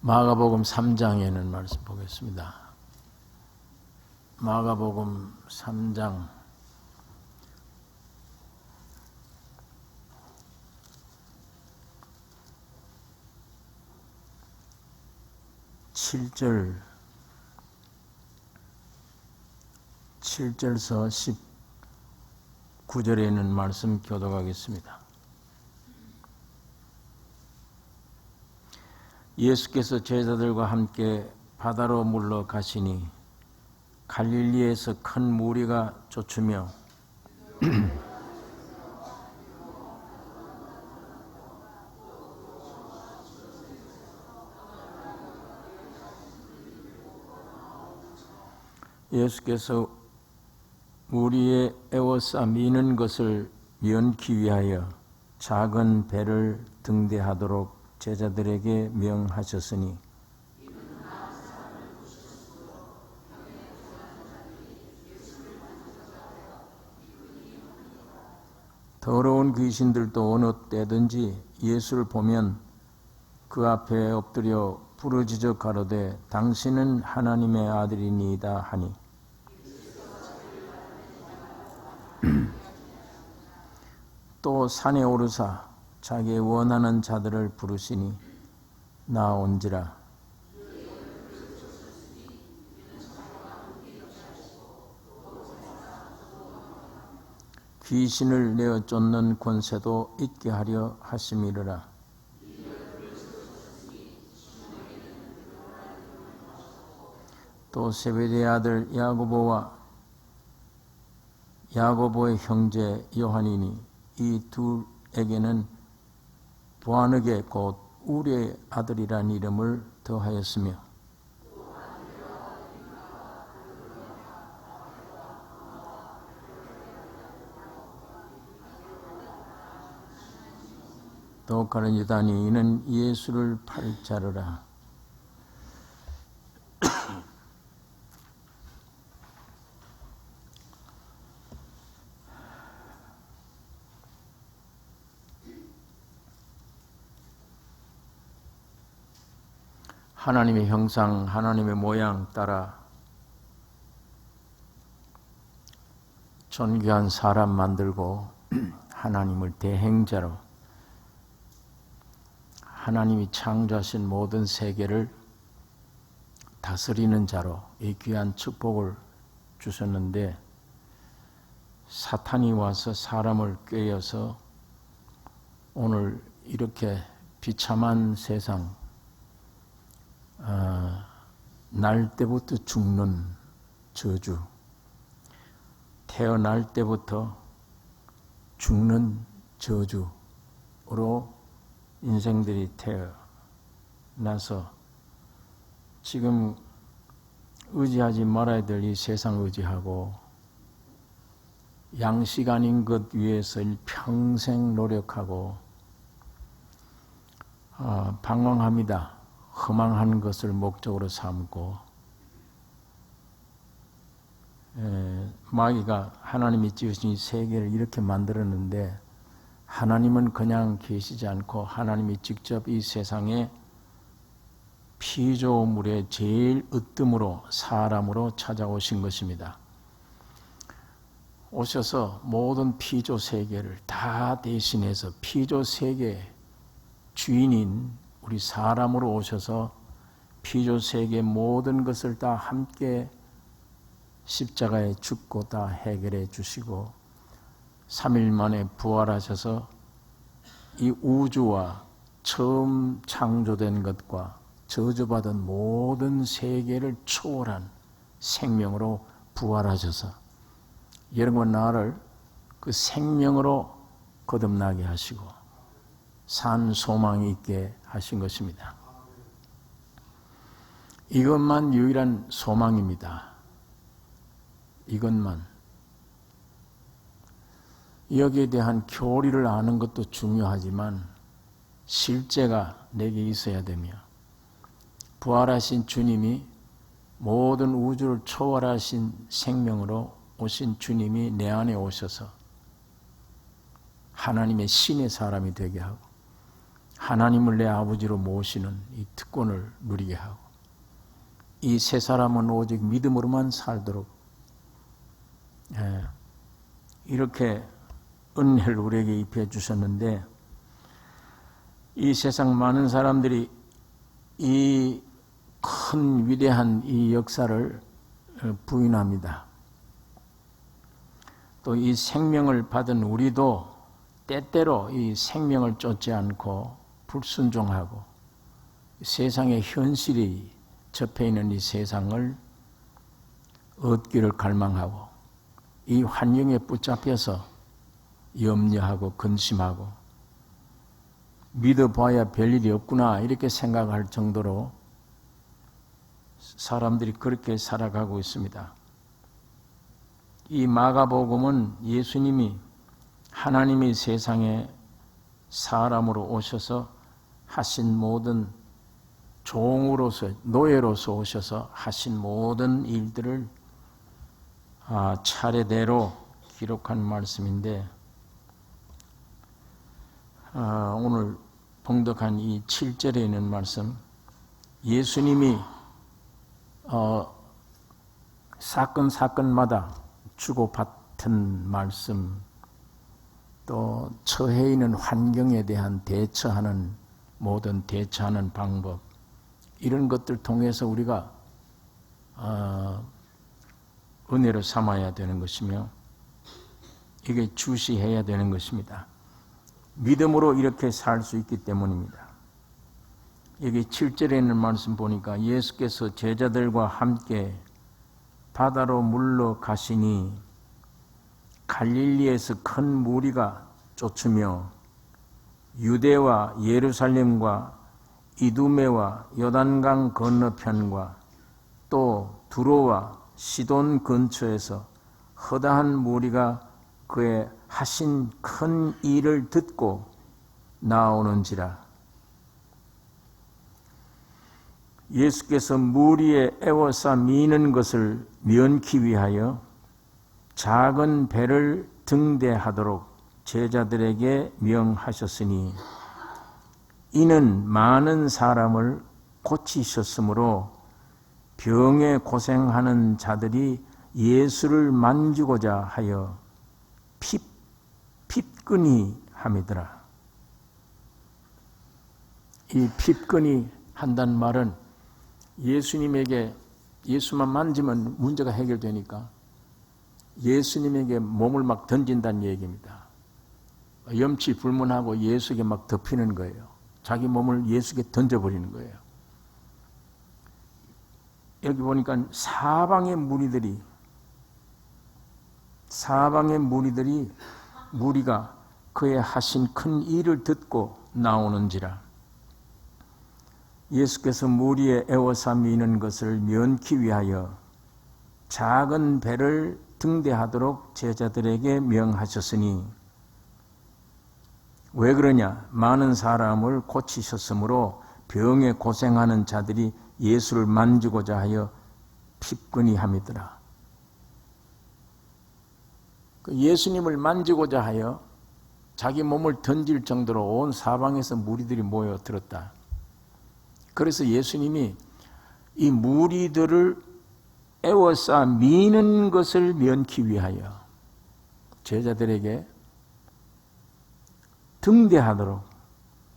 마가복음 3장에 있는 말씀 보겠습니다. 마가복음 3장 7절서 19절에 있는 말씀 교독하겠습니다. 예수께서 제자들과 함께 바다로 물러가시니 갈릴리에서 큰 무리가 쫓으며 예수께서 무리에 에워싸 미는 것을 면키 위하여 작은 배를 등대하도록 제자들에게 명하셨으니 더러운 귀신들도 어느 때든지 예수를 보면 그 앞에 엎드려 부르짖어 가로되 당신은 하나님의 아들이니이다 하니 또 산에 오르사 자기의 원하는 자들을 부르시니 나온지라. 귀신을 내어 쫓는 권세도 있게 하려 하심이르라. 또 세베대의 아들 야고보의 형제 요한이니 이 둘에게는 보아느게 곧 우리의 아들이란 이름을 더하였으며 또 가른 유다니 이는 예수를 팔 자르라. 하나님의 형상, 하나님의 모양 따라 존귀한 사람 만들고 하나님을 대행자로 하나님이 창조하신 모든 세계를 다스리는 자로 이 귀한 축복을 주셨는데 사탄이 와서 사람을 꾀어서 오늘 이렇게 비참한 세상 날 때부터 죽는 저주, 태어날 때부터 죽는 저주로 인생들이 태어나서 지금 의지하지 말아야 될 이 세상 의지하고 양식 아닌 것 위해서 평생 노력하고 방황합니다. 허망한 것을 목적으로 삼고 마귀가 하나님이 지으신 이 세계를 이렇게 만들었는데 하나님은 그냥 계시지 않고 하나님이 직접 이 세상에 피조물의 제일 으뜸으로 사람으로 찾아오신 것입니다. 오셔서 모든 피조 세계를 다 대신해서 피조 세계 주인인 우리 사람으로 오셔서 피조 세계 모든 것을 다 함께 십자가에 죽고 다 해결해 주시고 3일 만에 부활하셔서 이 우주와 처음 창조된 것과 저주받은 모든 세계를 초월한 생명으로 부활하셔서 여러분과 나를 그 생명으로 거듭나게 하시고 산 소망이 있게 하신 것입니다. 이것만 유일한 소망입니다. 이것만. 여기에 대한 교리를 아는 것도 중요하지만 실제가 내게 있어야 되며 부활하신 주님이 모든 우주를 초월하신 생명으로 오신 주님이 내 안에 오셔서 하나님의 신의 사람이 되게 하고 하나님을 내 아버지로 모시는 이 특권을 누리게 하고 이 세 사람은 오직 믿음으로만 살도록 이렇게 은혜를 우리에게 입혀 주셨는데 이 세상 많은 사람들이 이 큰 위대한 이 역사를 부인합니다. 또 이 생명을 받은 우리도 때때로 이 생명을 쫓지 않고 불순종하고 세상의 현실이 접해 있는 이 세상을 얻기를 갈망하고 이 환경에 붙잡혀서 염려하고 근심하고 믿어봐야 별일이 없구나 이렇게 생각할 정도로 사람들이 그렇게 살아가고 있습니다. 이 마가복음은 예수님이 하나님이 세상에 사람으로 오셔서 하신 모든 종으로서 노예로서 오셔서 하신 모든 일들을 차례대로 기록한 말씀인데 오늘 봉독한 이 7절에 있는 말씀 예수님이 사건마다 주고받은 말씀 또 처해 있는 환경에 대한 대처하는 모든 대처하는 방법 이런 것들 통해서 우리가 은혜로 삼아야 되는 것이며 이게 주시해야 되는 것입니다. 믿음으로 이렇게 살 수 있기 때문입니다. 여기 7절에 있는 말씀 보니까 예수께서 제자들과 함께 바다로 물러가시니 갈릴리에서 큰 무리가 쫓으며 유대와 예루살렘과 이두메와 요단강 건너편과 또 두로와 시돈 근처에서 허다한 무리가 그의 하신 큰 일을 듣고 나오는지라. 예수께서 무리에 애워싸 미는 것을 면키 위하여 작은 배를 등대하도록 제자들에게 명하셨으니 이는 많은 사람을 고치셨으므로 병에 고생하는 자들이 예수를 만지고자 하여 핍근히 함이더라. 이 핍근히 한다는 말은 예수님에게 예수만 만지면 문제가 해결되니까 예수님에게 몸을 막 던진다는 얘기입니다. 염치불문하고 예수에게 막 덮이는 거예요. 자기 몸을 예수에게 던져버리는 거예요. 여기 보니까 사방의 무리가 그의 하신 큰 일을 듣고 나오는지라. 예수께서 무리에 애워싸 미는 것을 면키 위하여 작은 배를 등대하도록 제자들에게 명하셨으니 왜 그러냐? 많은 사람을 고치셨으므로 병에 고생하는 자들이 예수를 만지고자 하여 핍근히 함이더라. 예수님을 만지고자 하여 자기 몸을 던질 정도로 온 사방에서 무리들이 모여들었다. 그래서 예수님이 이 무리들을 애워싸 미는 것을 면키 위하여 제자들에게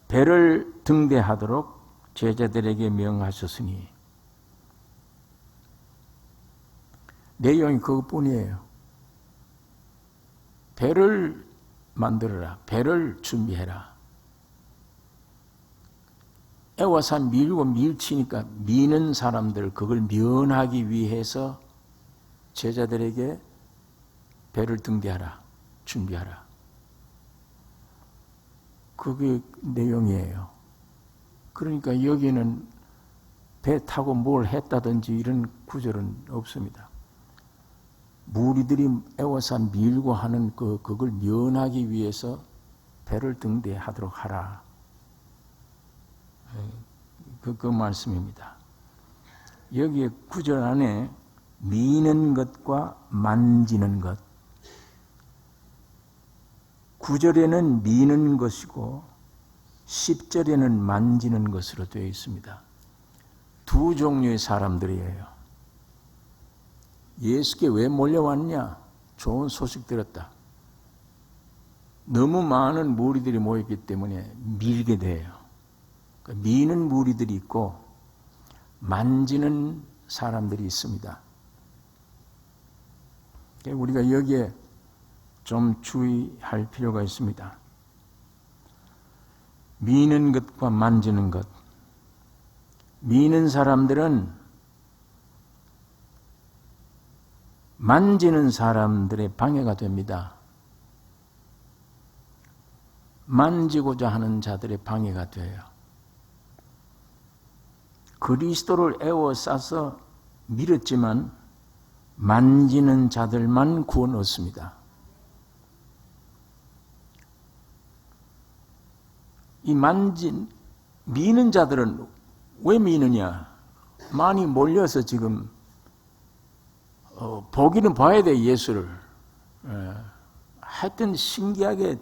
배를 등대하도록 제자들에게 명하셨으니 내용이 그것뿐이에요. 배를 만들어라. 배를 준비해라. 애워싸 밀고 밀치니까 미는 사람들 그걸 면하기 위해서 제자들에게 배를 등대하라. 준비하라. 그게 내용이에요. 그러니까 여기는 배 타고 뭘 했다든지 이런 구절은 없습니다. 무리들이 애워싸 밀고 하는 그걸 면하기 위해서 배를 등대하도록 하라. 그 말씀입니다. 여기에 구절 안에 미는 것과 만지는 것. 구절에는 미는 것이고 10절에는 만지는 것으로 되어 있습니다. 두 종류의 사람들이에요. 예수께 왜 몰려왔냐? 좋은 소식 들었다. 너무 많은 무리들이 모였기 때문에 밀게 돼요. 그러니까 미는 무리들이 있고 만지는 사람들이 있습니다. 우리가 여기에 좀 주의할 필요가 있습니다. 미는 것과 만지는 것. 미는 사람들은 만지는 사람들의 방해가 됩니다. 만지고자 하는 자들의 방해가 돼요. 그리스도를 에워싸서 밀었지만 만지는 자들만 구원 얻습니다. 이 미는 자들은 왜 미느냐? 많이 몰려서 지금 보기는 봐야 돼, 예수를. 하여튼 신기하게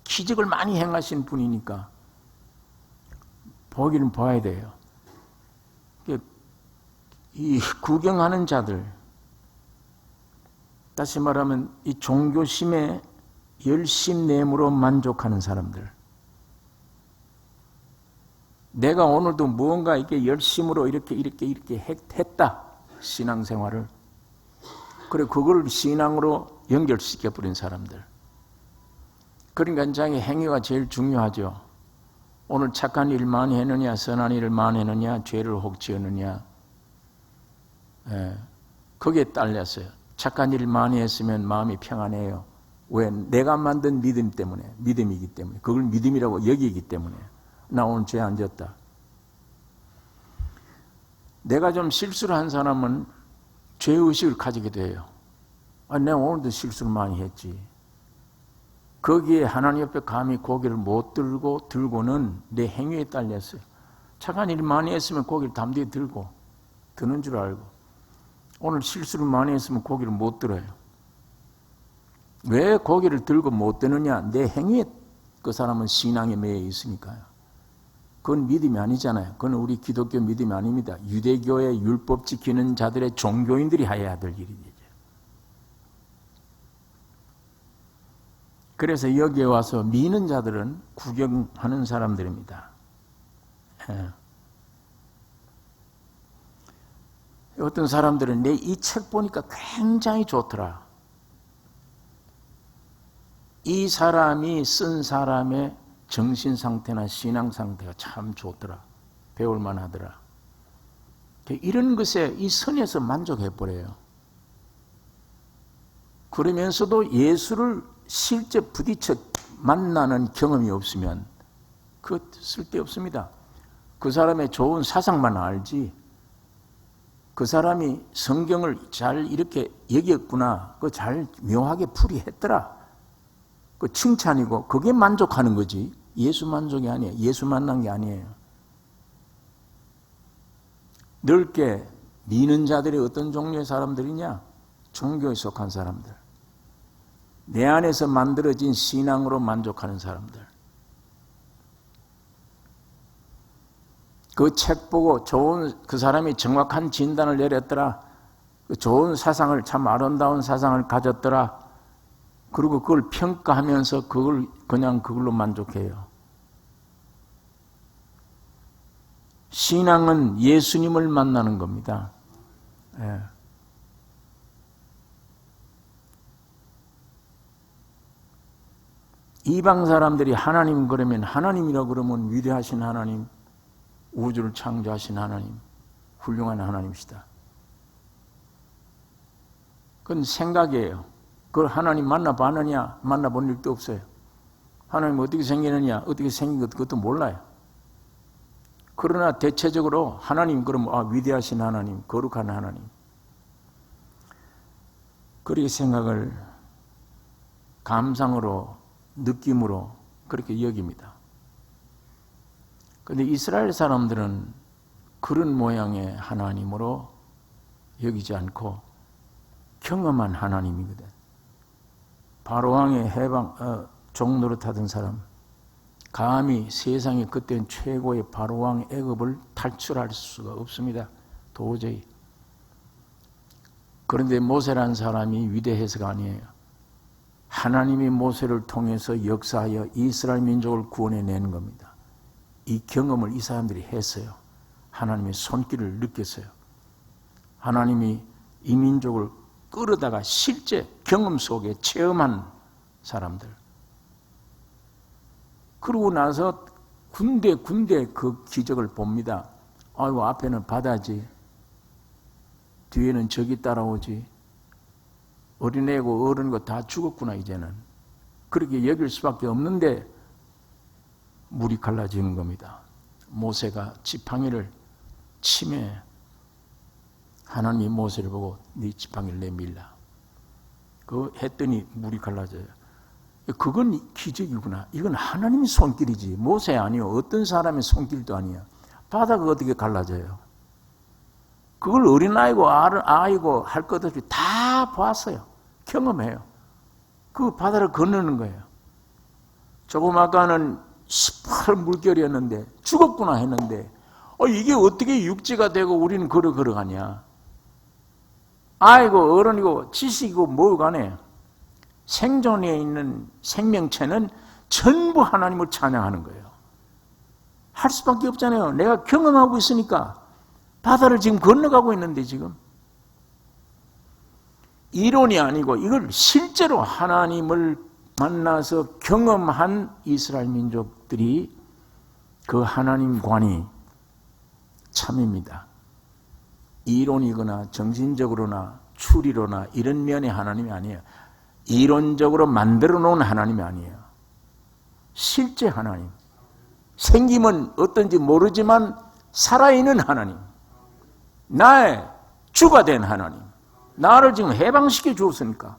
기적을 많이 행하신 분이니까 보기는 봐야 돼요. 이 구경하는 자들, 다시 말하면 이 종교심에 열심내므로 만족하는 사람들, 내가 오늘도 무언가 이렇게 열심으로 이렇게 했다, 신앙생활을. 그래, 그걸 신앙으로 연결시켜 버린 사람들. 그러니까 자기 행위가 제일 중요하죠. 오늘 착한 일 많이 했느냐, 선한 일을 많이 했느냐, 죄를 혹 지었느냐. 거기에 딸렸어요. 착한 일을 많이 했으면 마음이 평안해요. 왜? 내가 만든 믿음 때문에, 믿음이기 때문에, 그걸 믿음이라고 여기기 때문에. 나 오늘 죄 안 졌다. 내가 좀 실수를 한 사람은 죄의식을 가지게 돼요. 내가 오늘도 실수를 많이 했지. 거기에 하나님 옆에 감히 고개를 못 들고는 내 행위에 딸렸어요. 착한 일 많이 했으면 고개를 담대히 들고 드는 줄 알고, 오늘 실수를 많이 했으면 고개를 못 들어요. 왜 고개를 들고 못 드느냐? 내 행위에 그 사람은 신앙에 매여 있으니까요. 그건 믿음이 아니잖아요. 그건 우리 기독교 믿음이 아닙니다. 유대교의 율법 지키는 자들의 종교인들이 해야 될 일이죠. 그래서 여기에 와서 미는 자들은 구경하는 사람들입니다. 어떤 사람들은 내 이 책 보니까 굉장히 좋더라. 이 사람이 쓴 사람의 정신 상태나 신앙 상태가 참 좋더라. 배울만 하더라. 이런 것에 이 선에서 만족해버려요. 그러면서도 예수를 실제 부딪혀 만나는 경험이 없으면 그 쓸데없습니다. 그 사람의 좋은 사상만 알지, 그 사람이 성경을 잘 이렇게 여겼구나, 그 잘 묘하게 풀이했더라, 그 칭찬이고 그게 만족하는 거지, 예수 만족이 아니에요. 예수 만난 게 아니에요. 넓게 미는 자들이 어떤 종류의 사람들이냐? 종교에 속한 사람들, 내 안에서 만들어진 신앙으로 만족하는 사람들. 그 책 보고 그 사람이 정확한 진단을 내렸더라, 그 좋은 사상을, 참 아름다운 사상을 가졌더라, 그리고 그걸 평가하면서 그냥 그걸로 만족해요. 신앙은 예수님을 만나는 겁니다. 예. 이방 사람들이 하나님 그러면, 하나님이라고 그러면 위대하신 하나님, 우주를 창조하신 하나님, 훌륭한 하나님이시다. 그건 생각이에요. 그걸 하나님 만나봤느냐? 만나본 일도 없어요. 하나님 어떻게 생기느냐? 어떻게 생긴 것, 그것도 몰라요. 그러나 대체적으로 하나님 그러면 위대하신 하나님, 거룩한 하나님, 그렇게 생각을 감상으로, 느낌으로 그렇게 여깁니다. 그런데 이스라엘 사람들은 그런 모양의 하나님으로 여기지 않고 경험한 하나님이거든. 바로왕의 종 노릇하던 사람, 감히 세상에 그때는 최고의 바로왕 애굽을 탈출할 수가 없습니다. 도저히. 그런데 모세라는 사람이 위대해서가 아니에요. 하나님이 모세를 통해서 역사하여 이스라엘 민족을 구원해내는 겁니다. 이 경험을 이 사람들이 했어요. 하나님의 손길을 느꼈어요. 하나님이 이 민족을 끌어다가 실제 경험 속에 체험한 사람들. 그러고 나서 군데 그 기적을 봅니다. 아이고, 앞에는 바다지, 뒤에는 적이 따라오지, 어린애고 어른고 다 죽었구나 이제는. 그렇게 여길 수밖에 없는데 물이 갈라지는 겁니다. 모세가 지팡이를 치매 하나님이 모세를 보고 네 지팡이를 내밀라. 그거 했더니 물이 갈라져요. 그건 기적이구나. 이건 하나님의 손길이지 모세 아니요, 어떤 사람의 손길도 아니야. 바다가 어떻게 갈라져요? 그걸 어린아이고 아이고 할 것 없이 다 봤어요. 경험해요. 그 바다를 건너는 거예요. 조금 아까는 시퍼런 물결이었는데 죽었구나 했는데 이게 어떻게 육지가 되고 우리는 걸어가냐. 아이고 어른이고 지식이고 뭐 간에 생존에 있는 생명체는 전부 하나님을 찬양하는 거예요. 할 수밖에 없잖아요. 내가 경험하고 있으니까. 바다를 지금 건너가고 있는데 지금 이론이 아니고 이걸 실제로 하나님을 만나서 경험한 이스라엘 민족들이 그 하나님관이 참입니다. 이론이거나 정신적으로나 추리로나 이런 면의 하나님이 아니에요. 이론적으로 만들어 놓은 하나님이 아니에요. 실제 하나님. 생김은 어떤지 모르지만 살아있는 하나님. 나의 주가 된 하나님. 나를 지금 해방시켜 주었으니까.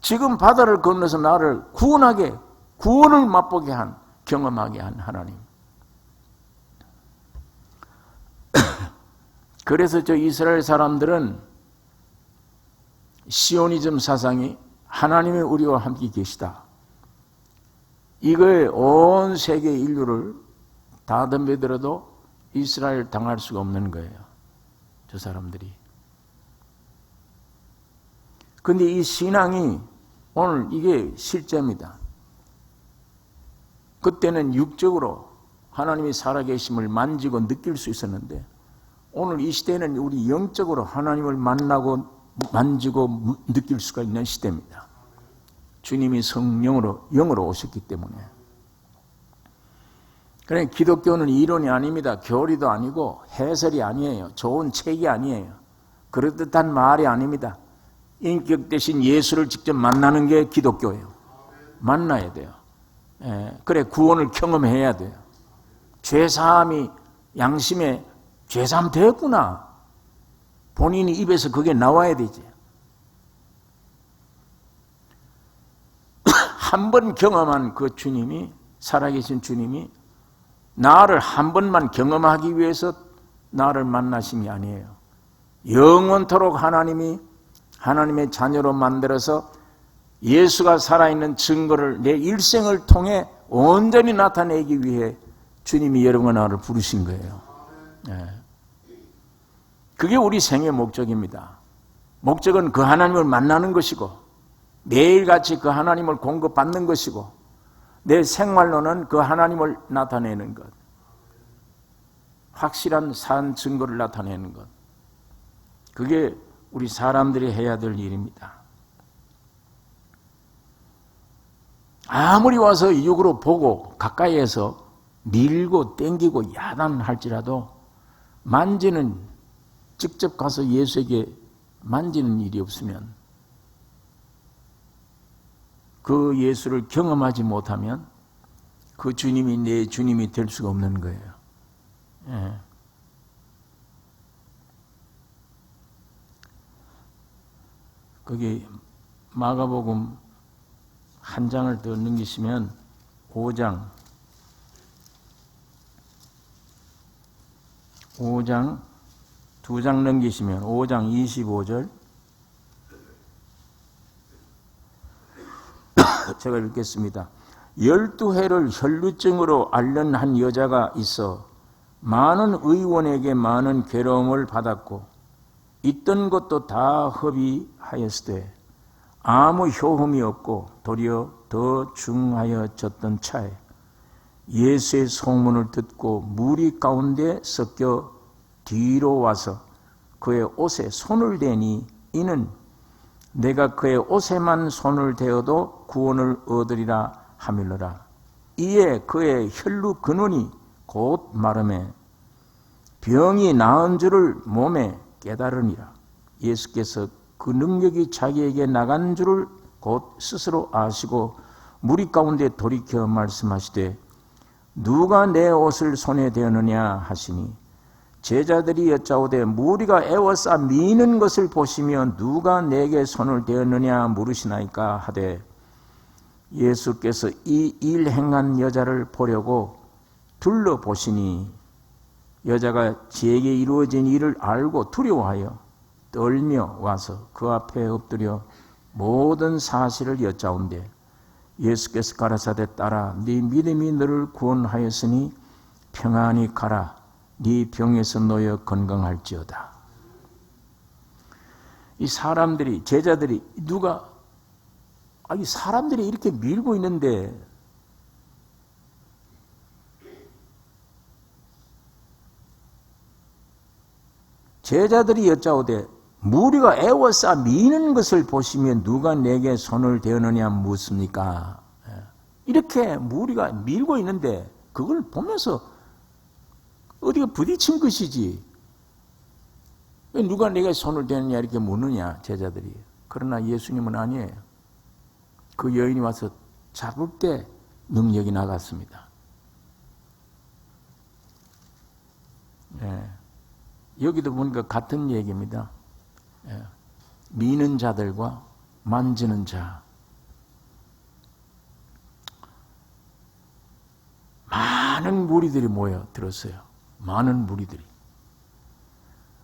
지금 바다를 건너서 나를 구원을 맛보게 한, 경험하게 한 하나님. 그래서 저 이스라엘 사람들은 시오니즘 사상이 하나님이 우리와 함께 계시다. 이거에 온 세계 인류를 다 덤벼들어도 이스라엘 당할 수가 없는 거예요. 저 사람들이. 근데 이 신앙이 오늘 이게 실제입니다. 그때는 육적으로 하나님이 살아계심을 만지고 느낄 수 있었는데 오늘 이 시대는 우리 영적으로 하나님을 만나고 만지고 느낄 수가 있는 시대입니다. 주님이 성령으로 영으로 오셨기 때문에. 그러니 기독교는 이론이 아닙니다. 교리도 아니고 해설이 아니에요. 좋은 책이 아니에요. 그럴듯한 말이 아닙니다. 인격 대신 예수를 직접 만나는 게 기독교예요. 만나야 돼요. 그래 구원을 경험해야 돼요. 죄사함이 양심에 죄사함 되었구나. 본인이 입에서 그게 나와야 되지. 한 번 경험한 그 주님이, 살아계신 주님이 나를 한 번만 경험하기 위해서 나를 만나신 게 아니에요. 영원토록 하나님이 하나님의 자녀로 만들어서 예수가 살아있는 증거를 내 일생을 통해 온전히 나타내기 위해 주님이 여러분과 나를 부르신 거예요. 그게 우리 생의 목적입니다. 목적은 그 하나님을 만나는 것이고 매일같이 그 하나님을 공급받는 것이고 내 생활로는 그 하나님을 나타내는 것, 확실한 산 증거를 나타내는 것, 그게 우리 사람들이 해야 될 일입니다. 아무리 와서 육으로 보고 가까이에서 밀고 땡기고 야단할지라도 만지는, 직접 가서 예수에게 만지는 일이 없으면, 그 예수를 경험하지 못하면 그 주님이 내 주님이 될 수가 없는 거예요. 거기 마가복음 한 장을 더 넘기시면 5장 2장 넘기시면 5장 25절 제가 읽겠습니다. 12회를 혈루증으로 앓는 한 여자가 있어 많은 의원에게 많은 괴로움을 받았고 있던 것도 다 허비하였으되 아무 효험이 없고 도리어 더 중하여졌던 차에 예수의 소문을 듣고 무리 가운데 섞여 뒤로 와서 그의 옷에 손을 대니 이는 내가 그의 옷에만 손을 대어도 구원을 얻으리라 하밀러라. 이에 그의 혈루 근원이 곧 마름에 병이 나은 줄을 몸에 깨달으니라. 예수께서 그 능력이 자기에게 나간 줄을 곧 스스로 아시고 무리 가운데 돌이켜 말씀하시되 누가 내 옷을 손에 대었느냐 하시니 제자들이 여짜오되 무리가 애워싸 미는 것을 보시며 누가 내게 손을 대었느냐 물으시나이까 하되 예수께서 이 일 행한 여자를 보려고 둘러보시니 여자가 지에게 이루어진 일을 알고 두려워하여 떨며 와서 그 앞에 엎드려 모든 사실을 여짜온대 예수께서 가라사대 딸아 네 믿음이 너를 구원하였으니 평안히 가라 네 병에서 놓여 건강할지어다. 이 사람들이 제자들이 이 사람들이 이렇게 밀고 있는데 제자들이 여짜오되 무리가 애워싸 미는 것을 보시면 누가 내게 손을 대었느냐 묻습니까? 이렇게 무리가 밀고 있는데 그걸 보면서 어디가 부딪힌 것이지 왜 누가 내게 손을 대느냐 이렇게 묻느냐 제자들이. 그러나 예수님은 아니에요. 그 여인이 와서 잡을 때 능력이 나갔습니다. 여기도 보니까 같은 얘기입니다. 미는 자들과 만지는 자. 많은 무리들이 모여 들었어요. 많은 무리들이.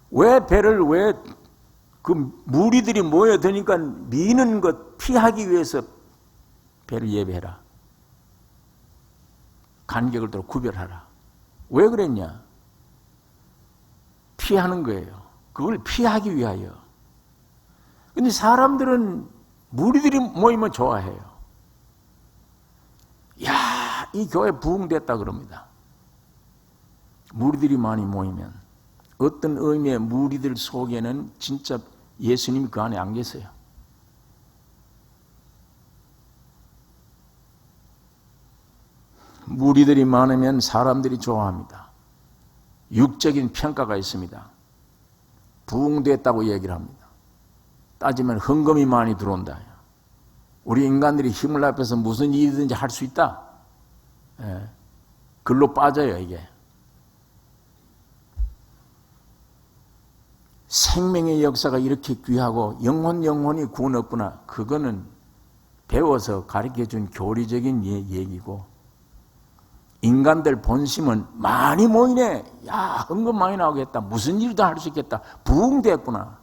왜 그 무리들이 모여드니까 미는 것 피하기 위해서 배를 예배해라. 간격을 두고 구별하라. 왜 그랬냐? 피하는 거예요. 그걸 피하기 위하여. 근데 사람들은 무리들이 모이면 좋아해요. 야, 이 교회 부흥됐다 그럽니다. 무리들이 많이 모이면. 어떤 의미의 무리들 속에는 진짜 예수님이 그 안에 안 계세요. 무리들이 많으면 사람들이 좋아합니다. 육적인 평가가 있습니다. 부흥됐다고 얘기를 합니다. 따지면 헌금이 많이 들어온다. 우리 인간들이 힘을 합해서 무슨 일이든지 할 수 있다. 글로 빠져요, 이게. 생명의 역사가 이렇게 귀하고 영혼이 구원 없구나. 그거는 배워서 가르쳐준 교리적인 얘기고 인간들 본심은 많이 모이네. 야, 헌금 많이 나오겠다. 무슨 일도 할 수 있겠다. 부흥됐구나.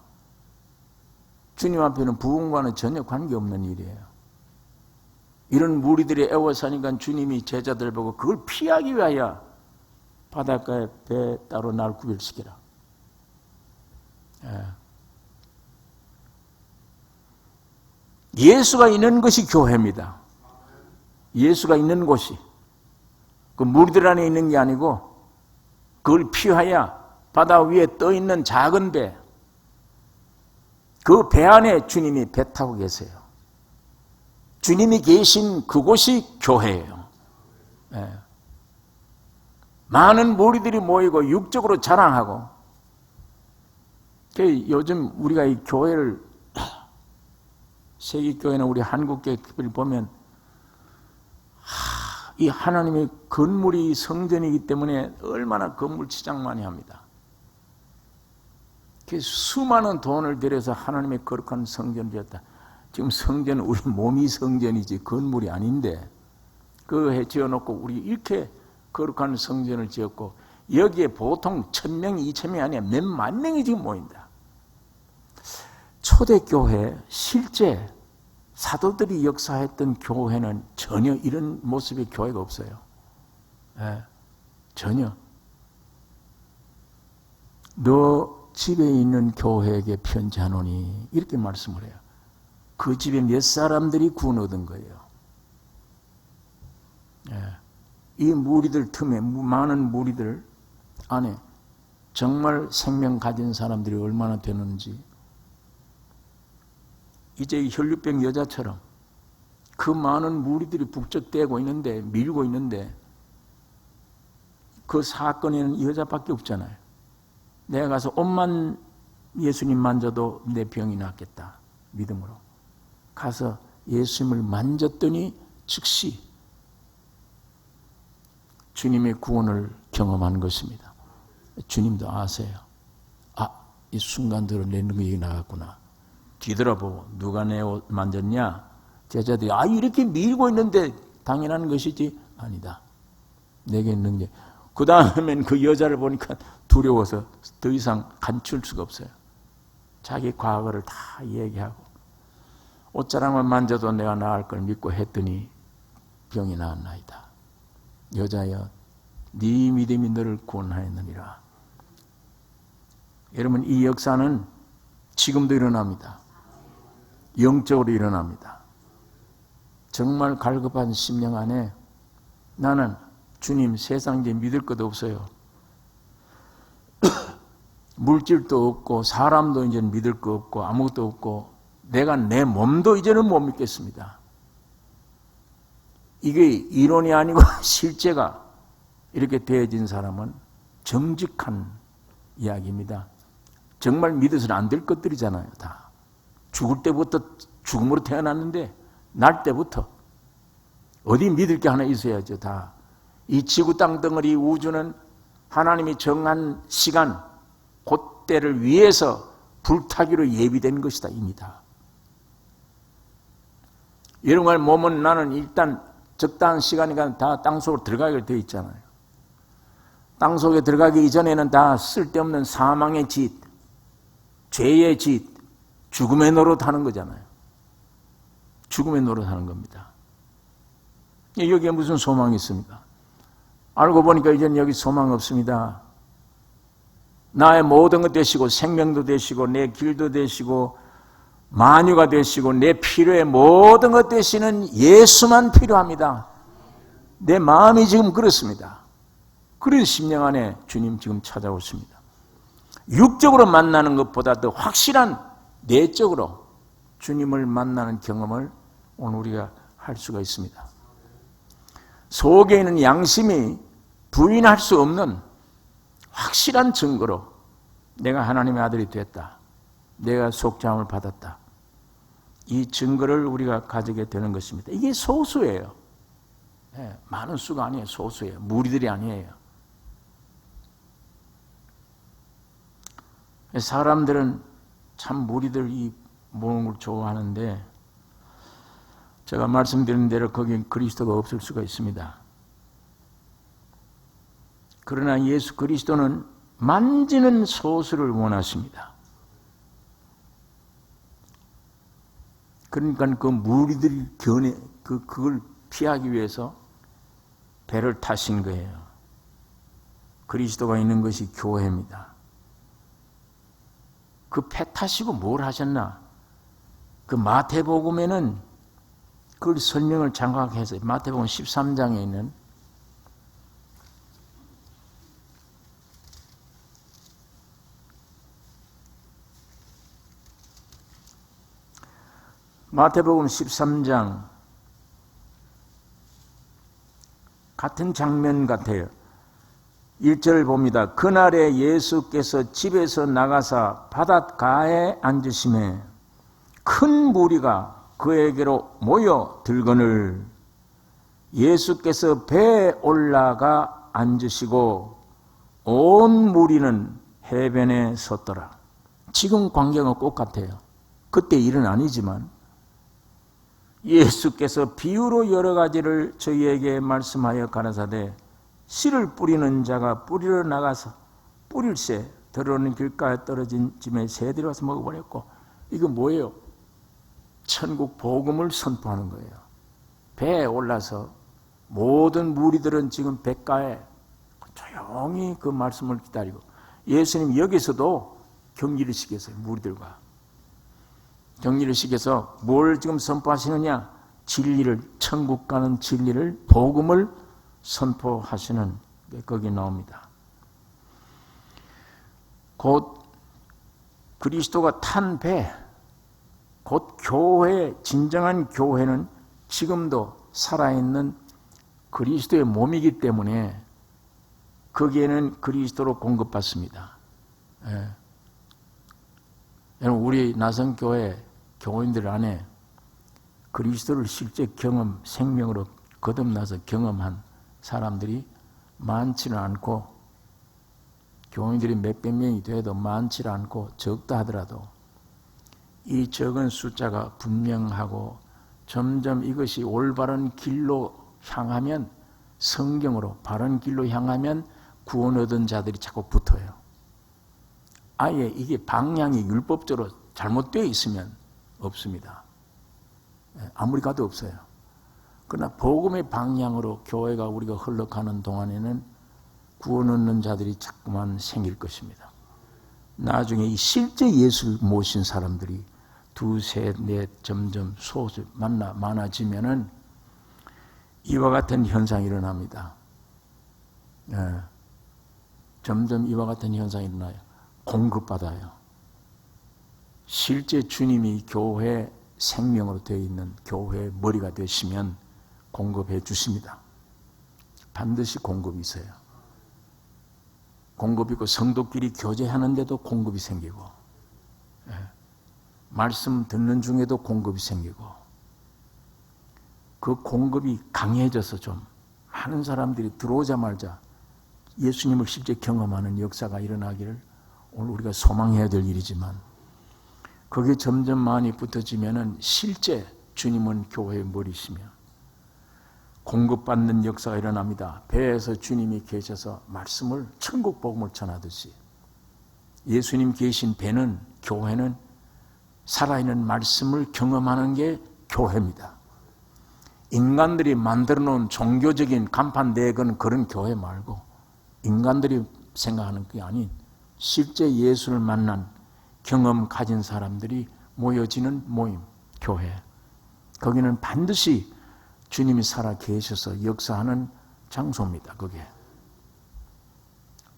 주님 앞에는 부흥과는 전혀 관계없는 일이에요. 이런 무리들이 애워사니까 주님이 제자들 보고 그걸 피하기 위하여 바닷가에 배 따로 날 구별시키라. 예수가 있는 것이 교회입니다. 예수가 있는 곳이. 그 무리들 안에 있는 게 아니고 그걸 피하여 바다 위에 떠 있는 작은 배, 그 배 안에 주님이 배 타고 계세요. 주님이 계신 그곳이 교회예요. 많은 무리들이 모이고 육적으로 자랑하고. 요즘 우리가 이 교회를 세계교회나 우리 한국교회를 보면 이 하나님의 건물이 성전이기 때문에 얼마나 건물 치장 많이 합니다. 수많은 돈을 들여서 하나님의 거룩한 성전을 지었다. 지금 성전은 우리 몸이 성전이지 건물이 아닌데 그거 해 지어놓고 우리 이렇게 거룩한 성전을 지었고 여기에 보통 1000명, 2000명이 아니라 몇만 명이 지금 모인다. 초대교회 실제 사도들이 역사했던 교회는 전혀 이런 모습의 교회가 없어요. 예, 전혀. 너 집에 있는 교회에게 편지하노니 이렇게 말씀을 해요. 그 집에 몇 사람들이 구원 얻은 거예요. 예, 이 무리들 틈에 많은 무리들 안에 정말 생명 가진 사람들이 얼마나 되는지, 이제 혈류병 여자처럼 그 많은 무리들이 북적대고 있는데, 밀고 있는데 그 사건에는 이 여자밖에 없잖아요. 내가 가서 옷만 예수님 만져도 내 병이 낫겠다 믿음으로 가서 예수님을 만졌더니 즉시 주님의 구원을 경험한 것입니다. 주님도 아세요. 아, 이 순간대로 내 능력이 나갔구나. 뒤돌아보고 누가 내 옷 만졌냐? 제자들이 아, 이렇게 밀고 있는데 당연한 것이지. 아니다. 내게 능력. 그 다음엔 그 여자를 보니까 두려워서 더 이상 감출 수가 없어요. 자기 과거를 다 얘기하고 옷자락만 만져도 내가 나을 걸 믿고 했더니 병이 나았나이다. 여자여, 네 믿음이 너를 구원하였느니라. 여러분, 이 역사는 지금도 일어납니다. 영적으로 일어납니다. 정말 갈급한 심령 안에 나는 주님, 세상 이제 믿을 것도 없어요. 물질도 없고 사람도 이제 믿을 거 없고 아무것도 없고 내가 내 몸도 이제는 못 믿겠습니다. 이게 이론이 아니고 실제가 이렇게 되어진 사람은 정직한 이야기입니다. 정말 믿어서는 안 될 것들이잖아요. 다 죽을 때부터 죽음으로 태어났는데 날 때부터 어디 믿을 게 하나 있어야죠. 다 이 지구 땅덩어리 우주는 하나님이 정한 시간 그때를 위해서 불타기로 예비된 것이다. 이미 다. 이런 걸 몸은 나는 일단 적당한 시간이니까 다 땅속으로 들어가게 되어 있잖아요. 땅속에 들어가기 이전에는 다 쓸데없는 사망의 짓, 죄의 짓, 죽음의 노릇하는 거잖아요. 죽음의 노릇하는 겁니다. 여기에 무슨 소망이 있습니까? 알고 보니까 이제는 여기 소망 없습니다. 나의 모든 것 되시고 생명도 되시고 내 길도 되시고 만유가 되시고 내 필요의 모든 것 되시는 예수만 필요합니다. 내 마음이 지금 그렇습니다. 그런 심령 안에 주님 지금 찾아오십니다. 육적으로 만나는 것보다 더 확실한 내적으로 주님을 만나는 경험을 오늘 우리가 할 수가 있습니다. 속에 있는 양심이 부인할 수 없는 확실한 증거로 내가 하나님의 아들이 됐다. 내가 속죄함을 받았다. 이 증거를 우리가 가지게 되는 것입니다. 이게 소수예요. 네, 많은 수가 아니에요. 소수예요. 무리들이 아니에요. 사람들은 참 무리들이 모으는 걸 좋아하는데 제가 말씀드린 대로 거기에 그리스도가 없을 수가 있습니다. 그러나 예수 그리스도는 만지는 소수를 원하십니다. 그러니까 그 무리들이 그걸 피하기 위해서 배를 타신 거예요. 그리스도가 있는 것이 교회입니다. 그 배 타시고 뭘 하셨나? 그 마태복음에는 그걸 설명을 장황하게 해서 마태복음 13장에 있는 마태복음 13장 같은 장면 같아요. 1절을 봅니다. 그날에 예수께서 집에서 나가사 바닷가에 앉으심에 큰 무리가 그에게로 모여 들거늘 예수께서 배에 올라가 앉으시고 온 무리는 해변에 섰더라. 지금 광경은 똑같아요. 그때 일은 아니지만 예수께서 비유로 여러 가지를 저희에게 말씀하여 가라사대 씨를 뿌리는 자가 뿌리러 나가서 뿌릴새 들어오는 길가에 떨어진 짐에 새들이 와서 먹어버렸고 이거 뭐예요? 천국 복음을 선포하는 거예요. 배에 올라서 모든 무리들은 지금 뱃가에 조용히 그 말씀을 기다리고, 예수님 여기서도 격리를 시켰어요. 무리들과 격리를 시켜서 뭘 지금 선포하시느냐? 진리를, 천국 가는 진리를, 복음을 선포하시는 게 거기 나옵니다. 곧 그리스도가 탄 배, 곧 교회, 진정한 교회는 지금도 살아있는 그리스도의 몸이기 때문에 거기에는 그리스도로 공급받습니다. 예. 여러분, 우리 나성교회 교인들 안에 그리스도를 실제 경험, 생명으로 거듭나서 경험한 사람들이 많지는 않고, 교인들이 몇백 명이 돼도 많지는 않고, 적다 하더라도 이 적은 숫자가 분명하고 점점 이것이 올바른 길로 향하면, 성경으로 바른 길로 향하면 구원 얻은 자들이 자꾸 붙어요. 아예 이게 방향이 율법적으로 잘못되어 있으면 없습니다. 아무리 가도 없어요. 그러나 복음의 방향으로 교회가 우리가 흘러가는 동안에는 구원 얻는 자들이 자꾸만 생길 것입니다. 나중에 이 실제 예수를 모신 사람들이 두세, 넷 점점 소수 많아지면은 이와 같은 현상이 일어납니다. 점점 이와 같은 현상이 일어나요. 공급받아요. 실제 주님이 교회 생명으로 되어 있는 교회의 머리가 되시면 공급해 주십니다. 반드시 공급이 있어요. 공급이 있고, 성도끼리 교제하는데도 공급이 생기고, 말씀 듣는 중에도 공급이 생기고, 그 공급이 강해져서 좀 많은 사람들이 들어오자마자 예수님을 실제 경험하는 역사가 일어나기를 오늘 우리가 소망해야 될 일이지만, 거기에 점점 많이 붙어지면은 실제 주님은 교회의 머리시며 공급받는 역사가 일어납니다. 배에서 주님이 계셔서 말씀을, 천국 복음을 전하듯이 예수님 계신 배는, 교회는 살아있는 말씀을 경험하는 게 교회입니다. 인간들이 만들어 놓은 종교적인 간판 내건 그런 교회 말고, 인간들이 생각하는 게 아닌 실제 예수를 만난 경험 가진 사람들이 모여지는 모임, 교회. 거기는 반드시 주님이 살아 계셔서 역사하는 장소입니다. 그게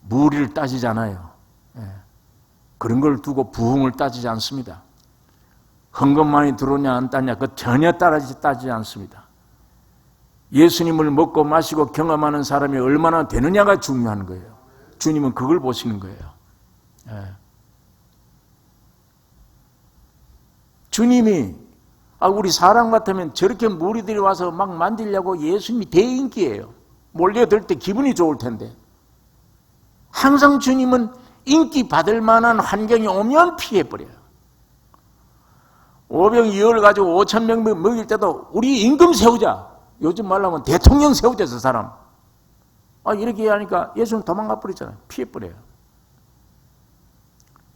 무리를 따지지 않아요. 그런 걸 두고 부흥을 따지지 않습니다. 헌금만이 들어오냐 안 따냐, 그 전혀 따지지 않습니다. 예수님을 먹고 마시고 경험하는 사람이 얼마나 되느냐가 중요한 거예요. 주님은 그걸 보시는 거예요. 주님이, 우리 사람 같으면 저렇게 무리들이 와서 막 만들려고, 예수님이 대인기예요. 몰려들 때 기분이 좋을 텐데, 항상 주님은 인기 받을 만한 환경이 오면 피해버려요. 오병이어를 가지고 5,000명 먹일 때도 우리 임금 세우자, 요즘 말로 하면 대통령 세우자, 저 사람. 이렇게 하니까 예수는 도망가 버리잖아요. 피해버려요.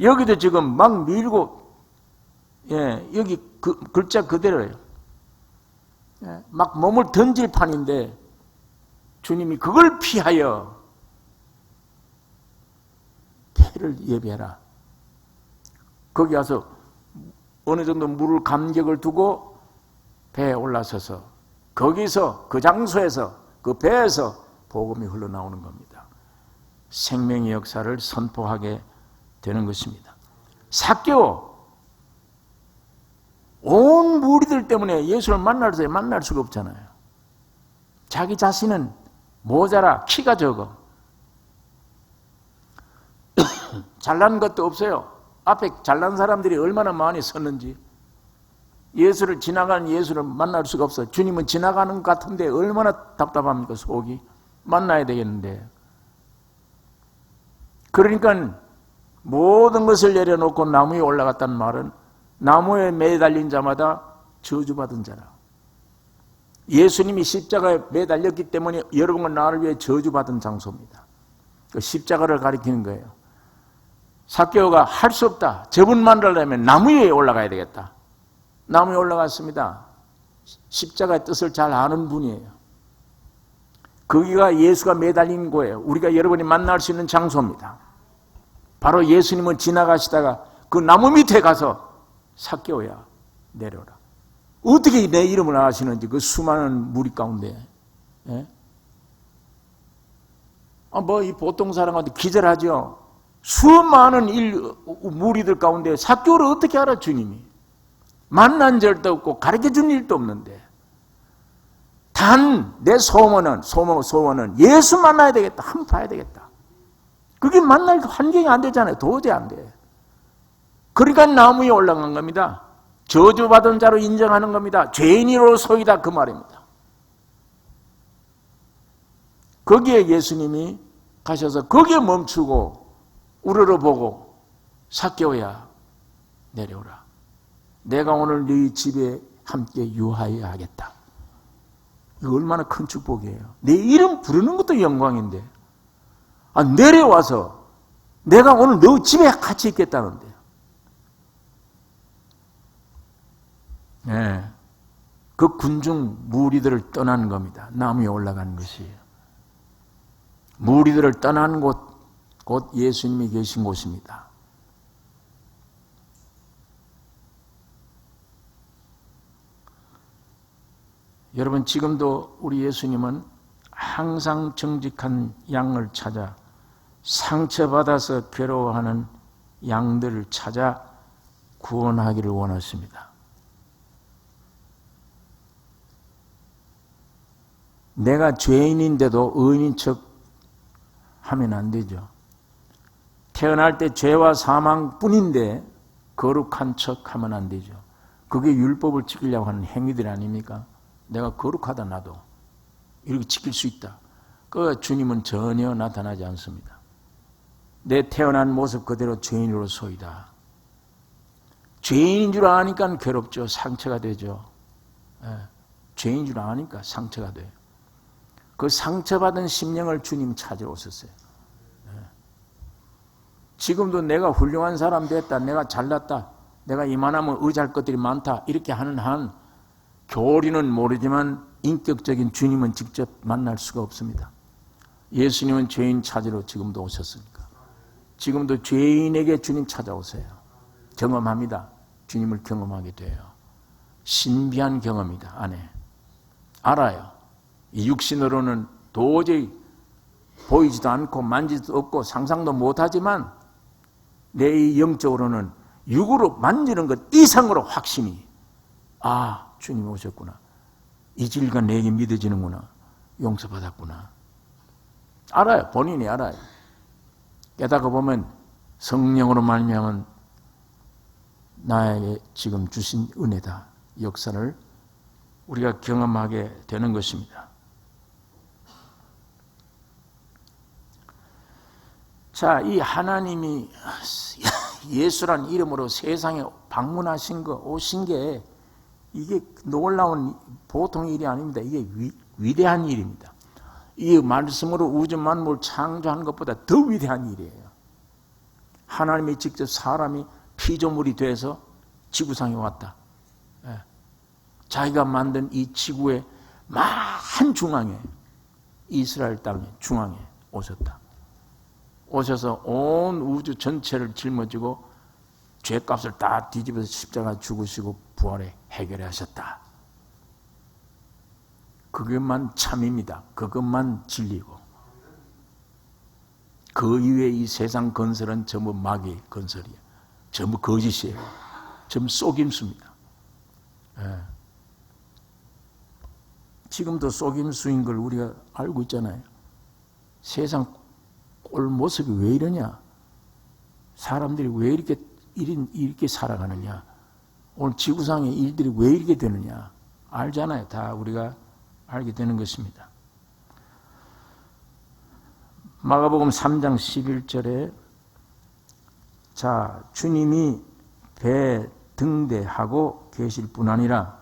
여기도 지금 막 밀고, 여기 글자 그대로예요. 막 몸을 던질 판인데 주님이 그걸 피하여 배를 예비해라. 거기 가서 어느 정도 물을 감격을 두고 배에 올라서서 거기서, 그 장소에서, 그 배에서 복음이 흘러나오는 겁니다. 생명의 역사를 선포하게 되는 것입니다. 삭개오, 온 무리들 때문에 예수를 만날 수가 없잖아요. 자기 자신은 모자라, 키가 적어. 잘난 것도 없어요. 앞에 잘난 사람들이 얼마나 많이 섰는지. 지나가는 예수를 만날 수가 없어요. 주님은 지나가는 것 같은데 얼마나 답답합니까, 속이. 만나야 되겠는데. 그러니까 모든 것을 내려놓고 나무에 올라갔다는 말은 나무에 매달린 자마다 저주받은 자라. 예수님이 십자가에 매달렸기 때문에 여러분과 나를 위해 저주받은 장소입니다. 그 십자가를 가리키는 거예요. 삭개오가 할 수 없다. 저분만 하려면 나무 위에 올라가야 되겠다. 나무에 올라갔습니다. 십자가의 뜻을 잘 아는 분이에요. 거기가 예수가 매달린 거예요. 우리가 여러분이 만날 수 있는 장소입니다. 바로 예수님은 지나가시다가 그 나무 밑에 가서 삭개오야 내려오라. 어떻게 내 이름을 아시는지 그 수많은 무리 가운데. 예? 이 보통 사람한테 기절하죠. 수많은 무리들 가운데 삭개오를 어떻게 알아 주님이. 만난 적도 없고 가르쳐준 일도 없는데 단 내 소원은 예수 만나야 되겠다. 한번 봐야 되겠다. 그게 만날 환경이 안 되잖아요. 도저히 안 돼. 그러니까 나무에 올라간 겁니다. 저주받은 자로 인정하는 겁니다. 죄인으로서이다 그 말입니다. 거기에 예수님이 가셔서 거기에 멈추고 우러러보고 삭개오야 내려오라. 내가 오늘 네 집에 함께 유하여야 하겠다. 이거 얼마나 큰 축복이에요. 내 이름 부르는 것도 영광인데 내려와서 내가 오늘 너 집에 같이 있겠다는데. 네. 그 군중 무리들을 떠나는 겁니다. 나무에 올라가는 것이에요. 무리들을 떠난 곳, 곧 예수님이 계신 곳입니다. 여러분, 지금도 우리 예수님은 항상 정직한 양을 찾아 상처받아서 괴로워하는 양들을 찾아 구원하기를 원하십니다. 내가 죄인인데도 의인인 척 하면 안 되죠. 태어날 때 죄와 사망뿐인데 거룩한 척 하면 안 되죠. 그게 율법을 지키려고 하는 행위들 아닙니까? 내가 거룩하다 나도 이렇게 지킬 수 있다. 그 주님은 전혀 나타나지 않습니다. 내 태어난 모습 그대로 죄인으로서이다. 죄인인 줄 아니까 괴롭죠. 상처가 되죠. 죄인인 줄 아니까 상처가 돼요. 그 상처받은 심령을 주님 찾으러 오셨어요. 지금도 내가 훌륭한 사람 됐다, 내가 잘났다, 내가 이만하면 의지할 것들이 많다 이렇게 하는 한 교리는 모르지만 인격적인 주님은 직접 만날 수가 없습니다. 예수님은 죄인 찾으러 지금도 오셨으니까 지금도 죄인에게 주님 찾아오세요. 경험합니다. 주님을 경험하게 돼요. 신비한 경험이다. 안에 알아요. 이 육신으로는 도저히 보이지도 않고 만지도 없고 상상도 못하지만 내 영적으로는 육으로 만지는 것 이상으로 확신이 주님이 오셨구나. 이 진리가 내게 믿어지는구나. 용서받았구나. 알아요. 본인이 알아요. 깨닫고 보면 성령으로 말미암은 나에게 지금 주신 은혜다. 역사를 우리가 경험하게 되는 것입니다. 자, 이 하나님이 예수란 이름으로 세상에 방문하신 거, 오신 게 이게 놀라운 보통 일이 아닙니다. 이게 위대한 일입니다. 이 말씀으로 우주 만물 창조한 것보다 더 위대한 일이에요. 하나님이 직접 사람이 피조물이 돼서 지구상에 왔다. 자기가 만든 이 지구의 만 중앙에, 이스라엘 땅의 중앙에 오셨다. 오셔서 온 우주 전체를 짊어지고 죄값을 다 뒤집어서 십자가 죽으시고 부활에 해결해 하셨다. 그것만 참입니다. 그것만 진리고 그 이외에 이 세상 건설은 전부 마귀 건설이에요. 전부 거짓이에요. 전부 속임수입니다. 지금도 속임수인 걸 우리가 알고 있잖아요. 세상 꼴 모습이 왜 이러냐? 사람들이 왜 이렇게 살아가느냐? 오늘 지구상의 일들이 왜 이렇게 되느냐? 알잖아요. 다 우리가 알게 되는 것입니다. 마가복음 3장 11절에 자, 주님이 배 등대하고 계실 뿐 아니라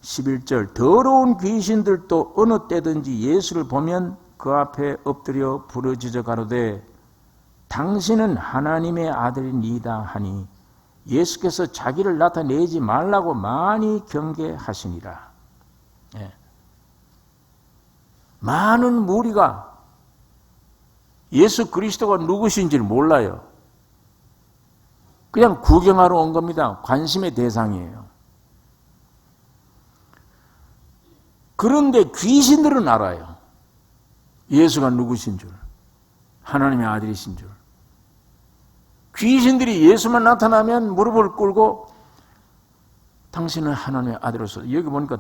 11절 더러운 귀신들도 어느 때든지 예수를 보면 그 앞에 엎드려 부르짖어 가로되 당신은 하나님의 아들이니이다 하니 예수께서 자기를 나타내지 말라고 많이 경계하시니라. 예. 많은 무리가 예수 그리스도가 누구신지를 몰라요. 그냥 구경하러 온 겁니다. 관심의 대상이에요. 그런데 귀신들은 알아요. 예수가 누구신 줄, 하나님의 아들이신 줄. 귀신들이 예수만 나타나면 무릎을 꿇고 당신은 하나님의 아들로서, 여기 보니까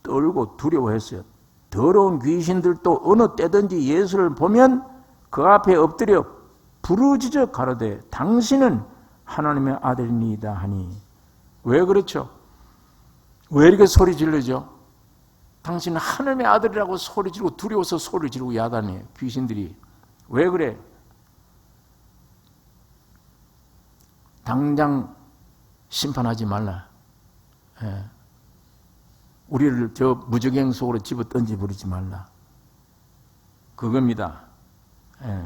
떨고 두려워했어요. 더러운 귀신들도 어느 때든지 예수를 보면 그 앞에 엎드려 부르짖어 가로되 당신은 하나님의 아들이니이다 하니. 왜 그렇죠? 왜 이렇게 소리 지르죠? 당신은 하나님의 아들이라고 소리 지르고 두려워서 소리 지르고 야단해요. 귀신들이. 왜 그래? 당장 심판하지 말라. 예. 우리를 저 무적행 속으로 집어 던져버리지 말라. 그겁니다. 예.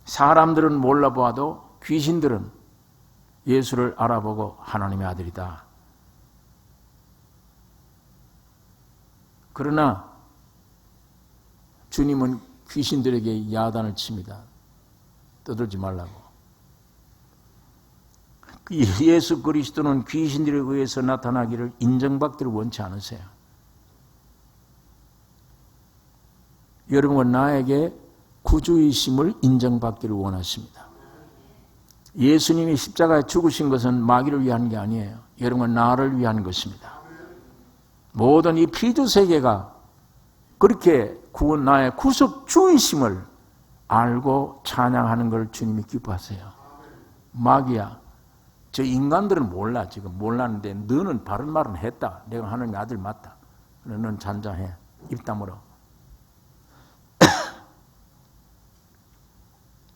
사람들은 몰라보아도 귀신들은 예수를 알아보고 하나님의 아들이다. 그러나 주님은 귀신들에게 야단을 칩니다. 떠들지 말라고. 예수 그리스도는 귀신들에 의해서 나타나기를, 인정받기를 원치 않으세요. 여러분은 나에게 구주이심을 인정받기를 원하십니다. 예수님이 십자가에 죽으신 것은 마귀를 위한 게 아니에요. 여러분은 나를 위한 것입니다. 모든 이 피조 세계가 그렇게 나의 구속주이심을 알고 찬양하는 걸 주님이 기뻐하세요. 마귀야, 저 인간들은 몰라. 지금 몰랐는데 너는 바른 말은 했다. 내가 하나님의 아들 맞다. 너는 잔잔해. 입 다물어.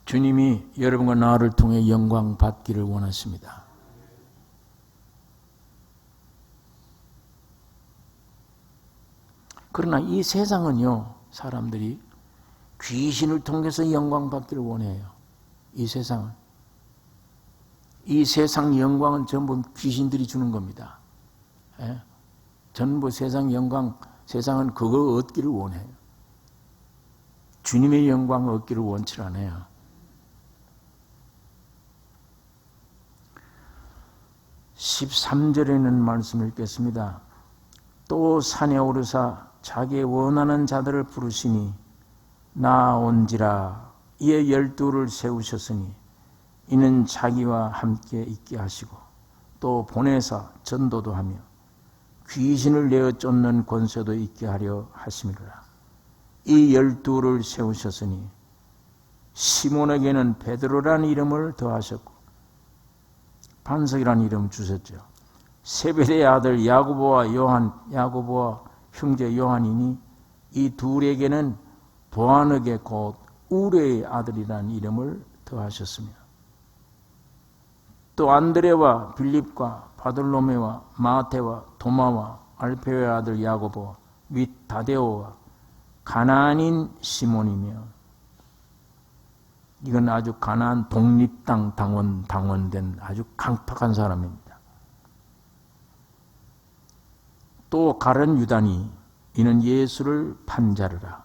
주님이 여러분과 나를 통해 영광 받기를 원하십니다. 그러나 이 세상은요, 사람들이 귀신을 통해서 영광 받기를 원해요. 이 세상은. 이 세상 영광은 전부 귀신들이 주는 겁니다. 예? 전부 세상 영광, 세상은 그거 얻기를 원해요. 주님의 영광을 얻기를 원치 않아요. 13절에는 말씀을 읽겠습니다. 또 산에 오르사 자기의 원하는 자들을 부르시니 나온지라. 이에 12를 세우셨으니 이는 자기와 함께 있게 하시고 또 보내사 전도도 하며 귀신을 내어 쫓는 권세도 있게 하려 하심이라. 이 12를 세우셨으니 시몬에게는 베드로라는 이름을 더하셨고 반석이라는 이름 주셨죠. 세베대의 아들 야고보와 형제 요한이니 이 둘에게는 보아너게 곧 우레의 아들이라는 이름을 더하셨으며 또 안드레와 빌립과 바돌로메와 마테와 도마와 알페오의 아들 야고보 및 다데오와 가나안인 시몬이며, 이건 아주 가나안 독립당 당원된 아주 강팍한 사람입니다. 또 가룟 유다니 이는 예수를 판자르라.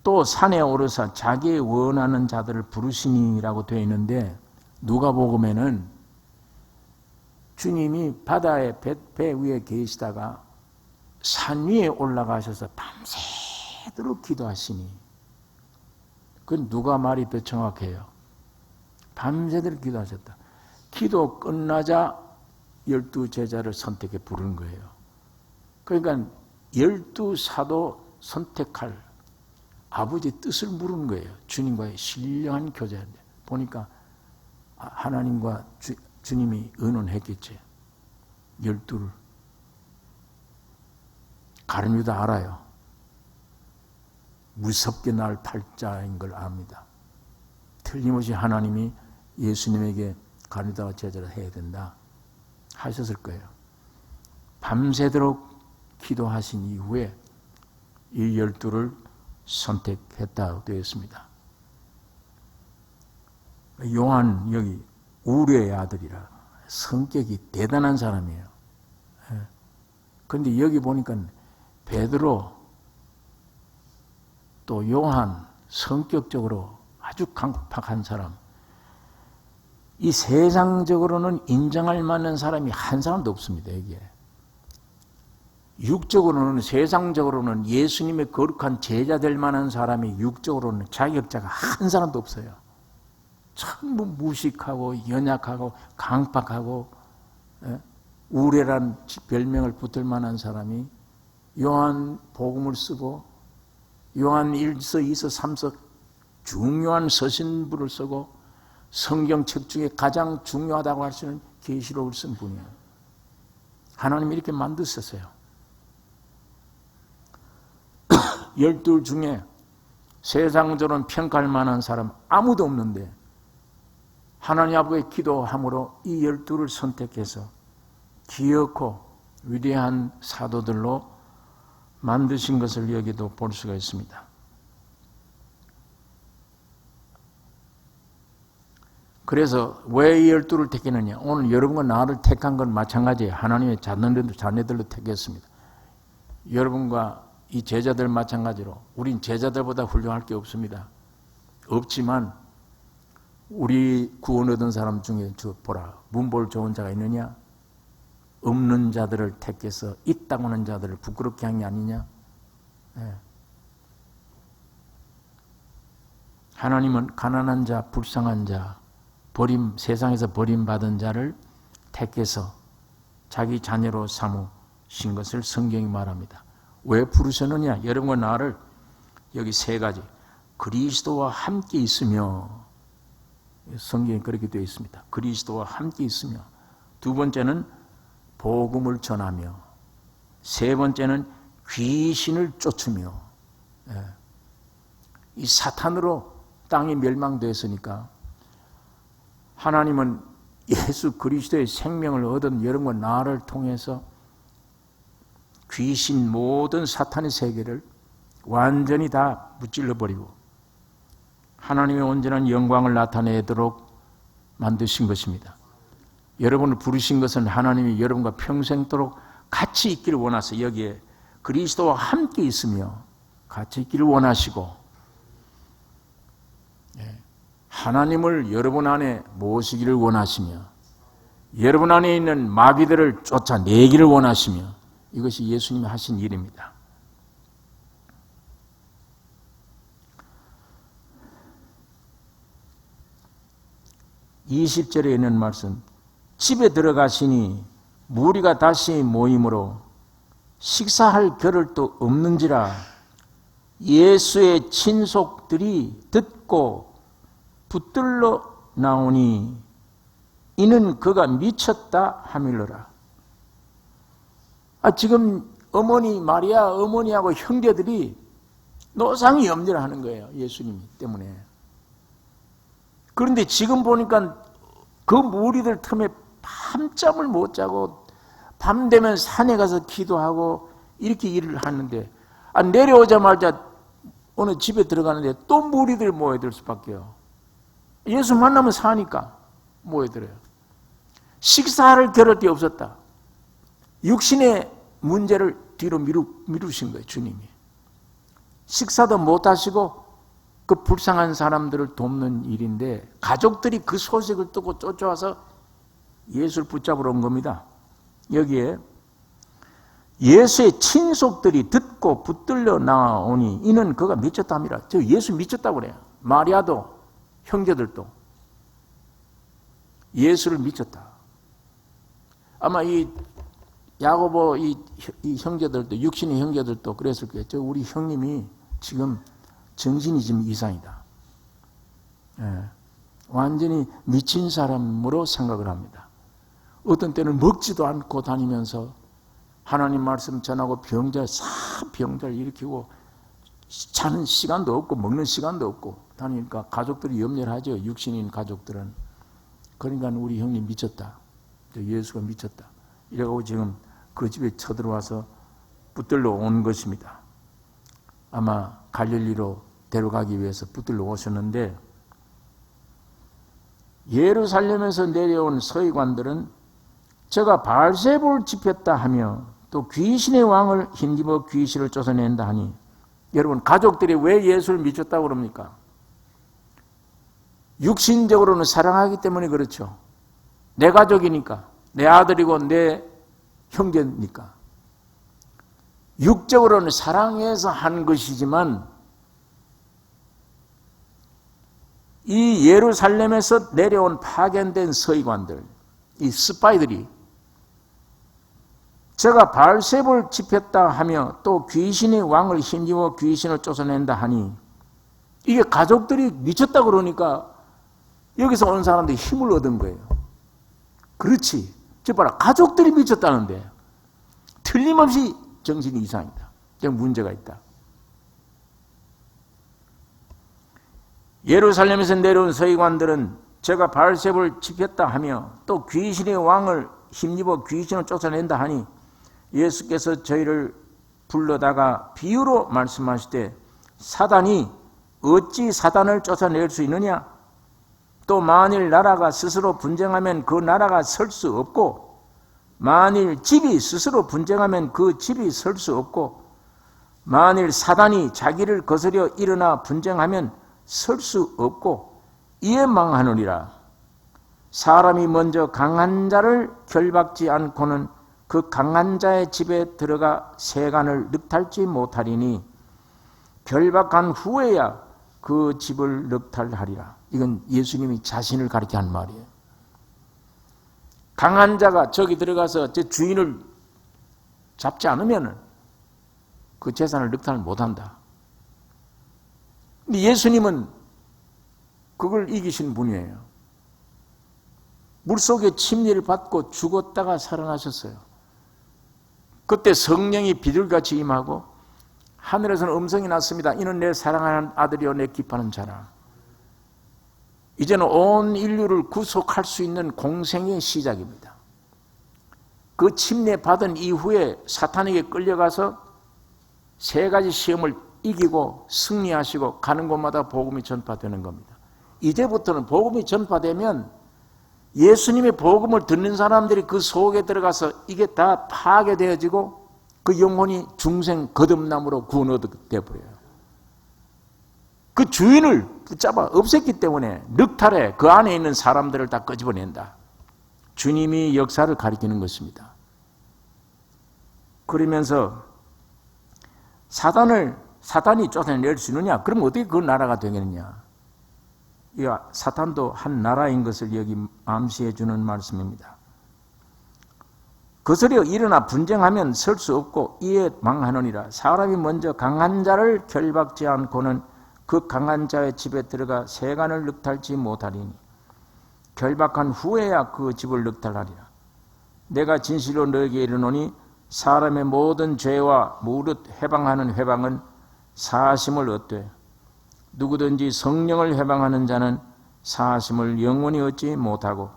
또 산에 오르사 자기의 원하는 자들을 부르시니라고 되어 있는데, 누가복음에는 주님이 바다의 배 위에 계시다가 산 위에 올라가셔서 밤새도록 기도하시니, 그건 누가 말이 더 정확해요? 밤새도록 기도하셨다. 기도 끝나자 12 제자를 선택해 부르는 거예요. 그러니까 12 사도 선택할 아버지의 뜻을 물은 거예요. 주님과의 신령한 교제인데, 보니까 하나님과 주님이 의논했겠지. 12를. 가룟 유다 알아요. 무섭게 날 팔자인 걸 압니다. 틀림없이 하나님이 예수님에게 가룟 유다와 제자를 해야 된다 하셨을 거예요. 밤새도록 기도하신 이후에 이 12를 선택했다고 되어 있습니다. 요한 여기 우리의 아들이라 성격이 대단한 사람이에요. 그런데 여기 보니까 베드로 또 요한 성격적으로 아주 강팍한 사람, 이 세상적으로는 인정할 만한 사람이 한 사람도 없습니다. 이게 육적으로는, 세상적으로는 예수님의 거룩한 제자 될 만한 사람이 육적으로는 자격자가 한 사람도 없어요. 전부 무식하고 연약하고 강팍하고 우레란 별명을 붙을 만한 사람이 요한 복음을 쓰고 요한 1서 2서 3서 중요한 서신부를 쓰고 성경책 중에 가장 중요하다고 할 수 있는 계시록을 쓴 분이에요. 하나님이 이렇게 만드셨어요. 12 중에 세상적으로는 평가할 만한 사람 아무도 없는데 하나님 앞에 기도함으로 이 12를 선택해서 기억고 위대한 사도들로 만드신 것을 여기도 볼 수가 있습니다. 그래서 왜 이 12를 택했느냐? 오늘 여러분과 나를 택한 건 마찬가지예요. 하나님의 자녀들로 택했습니다. 여러분과 이 제자들 마찬가지로 우린 제자들보다 훌륭할 게 없습니다. 없지만 우리 구원 얻은 사람 중에 보라, 문볼 좋은 자가 있느냐? 없는 자들을 택해서 있다고 하는 자들을 부끄럽게 한 게 아니냐? 하나님은 가난한 자, 불쌍한 자, 세상에서 버림받은 자를 택해서 자기 자녀로 삼으신 것을 성경이 말합니다. 왜 부르셨느냐? 여러분과 나를 여기 세 가지. 그리스도와 함께 있으며, 성경이 그렇게 되어 있습니다. 그리스도와 함께 있으며, 두 번째는 복음을 전하며, 세 번째는 귀신을 쫓으며, 이 사탄으로 땅이 멸망되었으니까 하나님은 예수 그리스도의 생명을 얻은 여러분과 나를 통해서 귀신 모든 사탄의 세계를 완전히 다 무찔러버리고 하나님의 온전한 영광을 나타내도록 만드신 것입니다. 여러분을 부르신 것은 하나님이 여러분과 평생도록 같이 있기를 원하서 여기에 그리스도와 함께 있으며 같이 있기를 원하시고 하나님을 여러분 안에 모시기를 원하시며 여러분 안에 있는 마귀들을 쫓아내기를 원하시며 이것이 예수님이 하신 일입니다. (20절에) 있는 말씀, 집에 들어가시니 무리가 다시 모임으로 식사할 겨를도 없는지라 예수의 친속들이 듣고 붙들러 나오니 이는 그가 미쳤다 하밀러라. 지금 어머니 마리아 어머니하고 형제들이 노상이 염려를 하는 거예요. 예수님 때문에. 그런데 지금 보니까 그 무리들 틈에 밤잠을 못 자고 밤 되면 산에 가서 기도하고 이렇게 일을 하는데 내려오자마자 어느 집에 들어가는데 또 무리들 모여들 수밖에요. 예수 만나면 사니까 모여들어요. 식사를 겨룰 데 없었다. 육신의 문제를 뒤로 미루신 거예요. 주님이. 식사도 못 하시고 그 불쌍한 사람들을 돕는 일인데 가족들이 그 소식을 듣고 쫓아와서 예수를 붙잡으러 온 겁니다. 여기에 예수의 친속들이 듣고 붙들려 나오니 이는 그가 미쳤답니다. 저 예수 미쳤다고 그래요. 마리아도 형제들도 예수를 미쳤다. 아마 이 야고보 이 형제들도 육신의 형제들도 그랬을 거예요. 저 우리 형님이 지금 정신이 지금 이상이다. 완전히 미친 사람으로 생각을 합니다. 어떤 때는 먹지도 않고 다니면서 하나님 말씀 전하고 병자를 일으키고 자는 시간도 없고 먹는 시간도 없고 다니니까 가족들이 염려를 하죠. 육신인 가족들은. 그러니까 우리 형님 미쳤다. 예수가 미쳤다. 이래가지고 지금 그 집에 쳐들어와서 붙들러 온 것입니다. 아마 갈릴리로 데려가기 위해서 붙들러 오셨는데 예루살렘에서 내려온 서기관들은 제가 바알세불을 집혔다 하며 또 귀신의 왕을 힘입어 귀신을 쫓아낸다 하니, 여러분, 가족들이 왜 예수를 믿었다고 그럽니까? 육신적으로는 사랑하기 때문에 그렇죠. 내 가족이니까, 내 아들이고 내 형제니까. 육적으로는 사랑해서 한 것이지만, 이 예루살렘에서 내려온 파견된 서기관들, 이 스파이들이 제가 바알세불을 집혔다 하며 또 귀신의 왕을 힘입어 귀신을 쫓아낸다 하니, 이게 가족들이 미쳤다 그러니까 여기서 온 사람들이 힘을 얻은 거예요. 그렇지. 저 봐라, 가족들이 미쳤다는데 틀림없이 정신이 이상이다. 문제가 있다. 예루살렘에서 내려온 서기관들은 제가 바알세불을 집혔다 하며 또 귀신의 왕을 힘입어 귀신을 쫓아낸다 하니, 예수께서 저희를 불러다가 비유로 말씀하시되, 사단이 어찌 사단을 쫓아낼 수 있느냐? 또 만일 나라가 스스로 분쟁하면 그 나라가 설 수 없고, 만일 집이 스스로 분쟁하면 그 집이 설 수 없고, 만일 사단이 자기를 거스려 일어나 분쟁하면 설 수 없고, 이에 망하느니라. 사람이 먼저 강한 자를 결박지 않고는 그 강한 자의 집에 들어가 세간을 늑탈지 못하리니, 결박한 후에야 그 집을 늑탈하리라. 이건 예수님이 자신을 가리켜 한 말이에요. 강한 자가 저기 들어가서 제 주인을 잡지 않으면 그 재산을 늑탈 못한다. 근데 예수님은 그걸 이기신 분이에요. 물속에 침례를 받고 죽었다가 살아나셨어요. 그때 성령이 비둘기같이 임하고 하늘에서는 음성이 났습니다. 이는 내 사랑하는 아들이요 내 기뻐하는 자라. 이제는 온 인류를 구속할 수 있는 공생의 시작입니다. 그 침례 받은 이후에 사탄에게 끌려가서 세 가지 시험을 이기고 승리하시고 가는 곳마다 복음이 전파되는 겁니다. 이제부터는 복음이 전파되면 예수님의 복음을 듣는 사람들이 그 속에 들어가서 이게 다 파괴되어지고 그 영혼이 중생 거듭남으로 구원 얻게 버려요. 그 주인을 붙잡아 없앴기 때문에 늑탈해 그 안에 있는 사람들을 다 끄집어낸다. 주님이 역사를 가리키는 것입니다. 그러면서 사단이 쫓아낼 수 있느냐? 그럼 어떻게 그 나라가 되겠느냐? 이 사탄도 한 나라인 것을 여기 암시해 주는 말씀입니다. 거스려 일어나 분쟁하면 설 수 없고 이에 망하느니라. 사람이 먼저 강한 자를 결박지 않고는 그 강한 자의 집에 들어가 세간을 늑탈지 못하리니, 결박한 후에야 그 집을 늑탈하리라. 내가 진실로 너에게 이르노니 사람의 모든 죄와 무릇 해방하는 회방은 사하심을 얻되, 누구든지 성령을 해방하는 자는 사하심을 영원히 얻지 못하고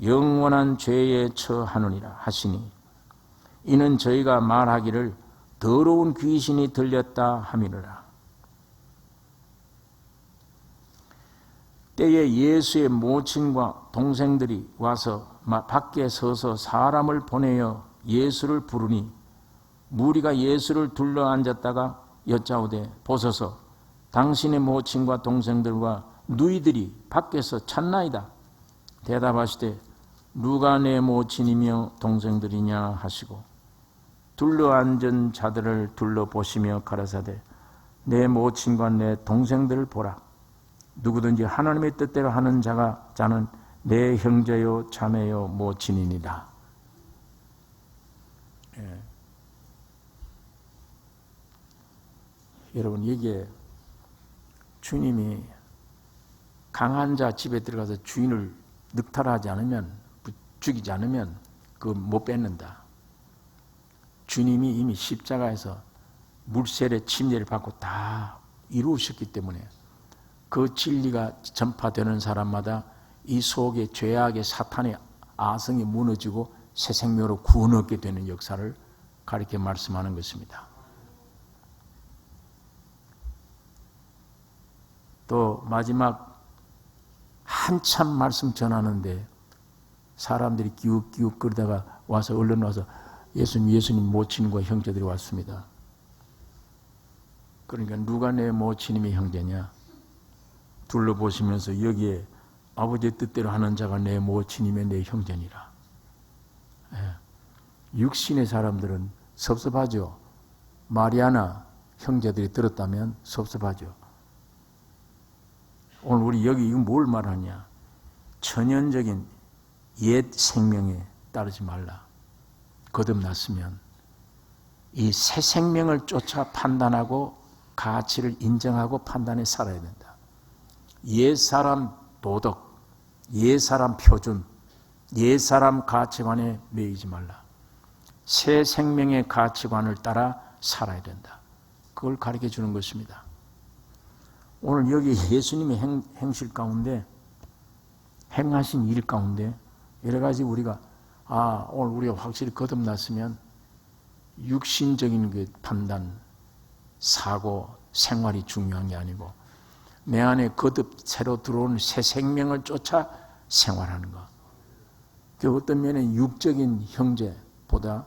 영원한 죄에 처하느니라 하시니, 이는 저희가 말하기를 더러운 귀신이 들렸다 함이니라. 때에 예수의 모친과 동생들이 와서 밖에 서서 사람을 보내어 예수를 부르니, 무리가 예수를 둘러 앉았다가 여짜오되, 보소서 당신의 모친과 동생들과 누이들이 밖에서 찾나이다. 대답하시되, 누가 내 모친이며 동생들이냐 하시고 둘러앉은 자들을 둘러보시며 가라사대, 내 모친과 내 동생들을 보라. 누구든지 하나님의 뜻대로 하는 자는 내 형제요 자매요 모친이니라. 예. 여러분, 이게 주님이 강한 자 집에 들어가서 주인을 늑탈하지 않으면, 죽이지 않으면 그거 못 뺏는다. 주님이 이미 십자가에서 물셀의 침례를 받고 다 이루셨기 때문에 그 진리가 전파되는 사람마다 이 속에 죄악의 사탄의 아성이 무너지고 새 생명으로 구원 얻게 되는 역사를 가리켜 말씀하는 것입니다. 또 마지막 한참 말씀 전하는데 사람들이 기웃기웃 그러다가 와서 얼른 와서 예수님 모친과 형제들이 왔습니다. 그러니까 누가 내 모친님의 형제냐? 둘러보시면서 여기에 아버지의 뜻대로 하는 자가 내 모친이며 내 형제니라. 육신의 사람들은 섭섭하죠. 마리아나 형제들이 들었다면 섭섭하죠. 오늘 우리 여기 이거 뭘 말하냐? 천연적인 옛 생명에 따르지 말라. 거듭났으면 이 새 생명을 쫓아 판단하고 가치를 인정하고 판단해 살아야 된다. 옛 사람 도덕, 옛 사람 표준, 옛 사람 가치관에 매이지 말라. 새 생명의 가치관을 따라 살아야 된다. 그걸 가르쳐 주는 것입니다. 오늘 여기 예수님의 행실 가운데, 행하신 일 가운데 여러 가지 우리가 오늘 우리가 확실히 거듭났으면 육신적인 그 판단, 사고, 생활이 중요한 게 아니고 내 안에 거듭 새로 들어온 새 생명을 쫓아 생활하는 것. 그 어떤 면에 육적인 형제보다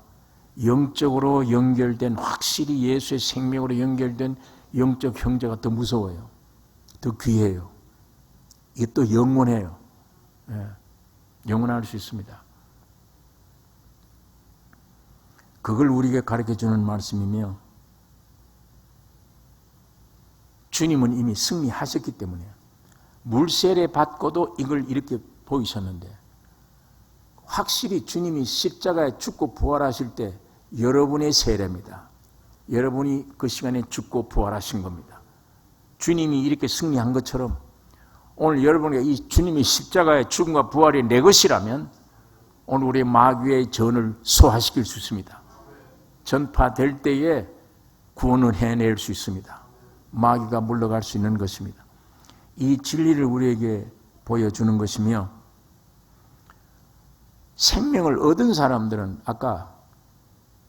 영적으로 연결된, 확실히 예수의 생명으로 연결된 영적 형제가 더 무서워요. 더 귀해요. 이게 또 영원해요. 영원할 수 있습니다. 그걸 우리에게 가르쳐주는 말씀이며 주님은 이미 승리하셨기 때문에 물세례 받고도 이걸 이렇게 보이셨는데 확실히 주님이 십자가에 죽고 부활하실 때 여러분의 세례입니다. 여러분이 그 시간에 죽고 부활하신 겁니다. 주님이 이렇게 승리한 것처럼 오늘 여러분에게 이 주님이 십자가의 죽음과 부활이 내 것이라면 오늘 우리의 마귀의 전을 소화시킬 수 있습니다. 전파될 때에 구원을 해낼 수 있습니다. 마귀가 물러갈 수 있는 것입니다. 이 진리를 우리에게 보여주는 것이며 생명을 얻은 사람들은 아까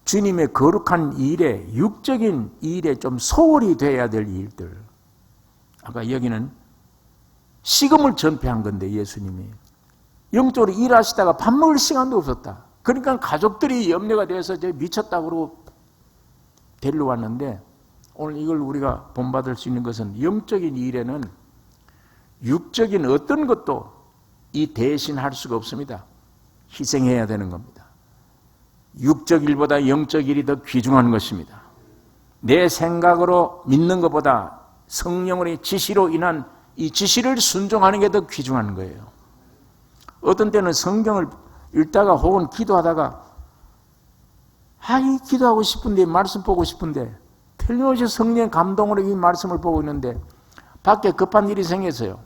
주님의 거룩한 일에, 육적인 일에 좀 소홀히 돼야 될 일들, 아까 여기는 식음을 전폐한 건데 예수님이 영적으로 일하시다가 밥 먹을 시간도 없었다. 그러니까 가족들이 염려가 돼서 미쳤다고 데리러 왔는데 오늘 이걸 우리가 본받을 수 있는 것은 영적인 일에는 육적인 어떤 것도 이 대신할 수가 없습니다. 희생해야 되는 겁니다. 육적 일보다 영적 일이 더 귀중한 것입니다. 내 생각으로 믿는 것보다 성령의 지시로 인한 이 지시를 순종하는 게 더 귀중한 거예요. 어떤 때는 성경을 읽다가 혹은 기도하다가 기도하고 싶은데 말씀 보고 싶은데 틀림없이 성령의 감동으로 이 말씀을 보고 있는데 밖에 급한 일이 생겼어요.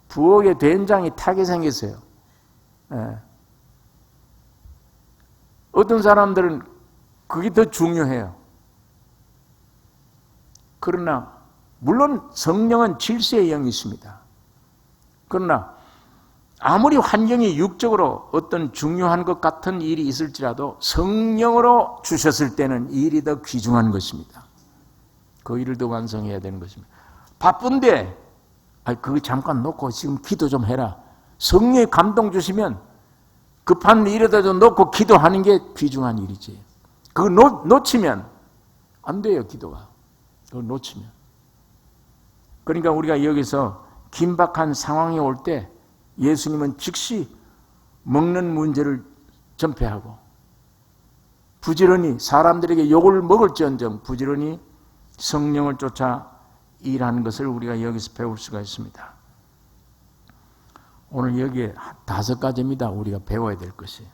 부엌에 된장이 타게 생겼어요. 어떤 사람들은 그게 더 중요해요. 그러나 물론 성령은 질서의 영이 있습니다. 그러나 아무리 환경이 육적으로 어떤 중요한 것 같은 일이 있을지라도 성령으로 주셨을 때는 이 일이 더 귀중한 것입니다. 그 일을 더 완성해야 되는 것입니다. 바쁜데 그거 잠깐 놓고 지금 기도 좀 해라. 성령의 감동 주시면 급한 일에도 놓고 기도하는 게 귀중한 일이지. 그거 놓치면 안 돼요, 기도가. 그거 놓치면. 그러니까 우리가 여기서 긴박한 상황이 올 때 예수님은 즉시 먹는 문제를 전폐하고 부지런히 사람들에게 욕을 먹을지언정 부지런히 성령을 쫓아 일하는 것을 우리가 여기서 배울 수가 있습니다. 오늘 여기에 5가지입니다. 우리가 배워야 될 것이.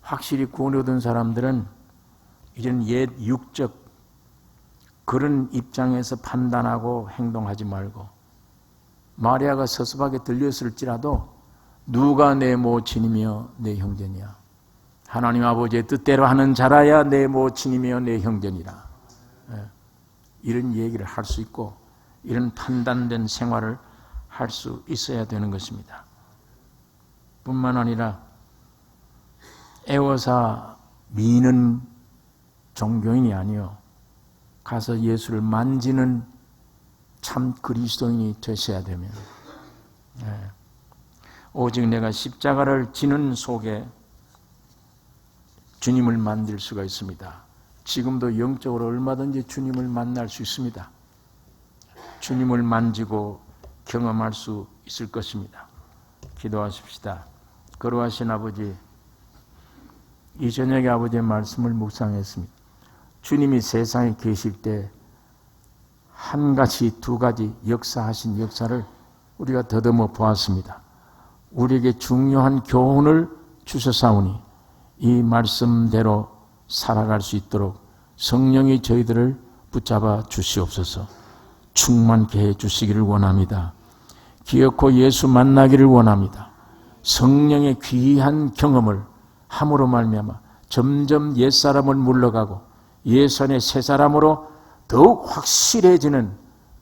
확실히 구원 얻은 사람들은 이제는 옛 육적 그런 입장에서 판단하고 행동하지 말고 마리아가 서섭하게 들렸을지라도 누가 내 모친이며 내 형제냐. 하나님 아버지의 뜻대로 하는 자라야 내 모친이며 내 형제니라. 이런 얘기를 할 수 있고 이런 판단된 생활을 할 수 있어야 되는 것입니다. 뿐만 아니라 애워사 미는 종교인이 아니요 가서 예수를 만지는 참 그리스도인이 되셔야 되면 오직 내가 십자가를 지는 속에 주님을 만질 수가 있습니다. 지금도 영적으로 얼마든지 주님을 만날 수 있습니다. 주님을 만지고 경험할 수 있을 것입니다. 기도하십시다. 거룩하신 아버지, 이 저녁에 아버지의 말씀을 묵상했습니다. 주님이 세상에 계실 때 한 가지, 두 가지 역사하신 역사를 우리가 더듬어 보았습니다. 우리에게 중요한 교훈을 주셨사오니 이 말씀대로 살아갈 수 있도록 성령이 저희들을 붙잡아 주시옵소서. 충만케 해 주시기를 원합니다. 기어코 예수 만나기를 원합니다. 성령의 귀한 경험을 함으로 말미암아 점점 옛사람을 물러가고 예선의 새사람으로 더욱 확실해지는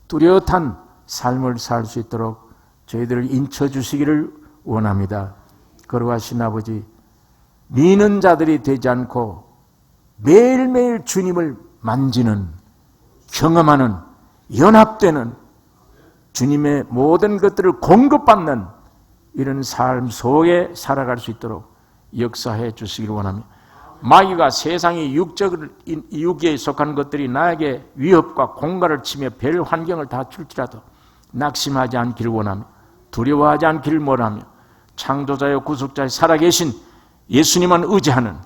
뚜렷한 삶을 살 수 있도록 저희들을 인쳐주시기를 원합니다. 거룩하신 아버지, 미는 자들이 되지 않고 매일매일 주님을 만지는, 경험하는, 연합되는, 주님의 모든 것들을 공급받는 이런 삶 속에 살아갈 수 있도록 역사해 주시기를 원합니다. 마귀가 세상의 육에 속한 것들이 나에게 위협과 공갈을 치며 별 환경을 다 줄지라도 낙심하지 않기를 원하며 두려워하지 않기를 원하며 창조자여 구속자여 살아계신 예수님만 의지하는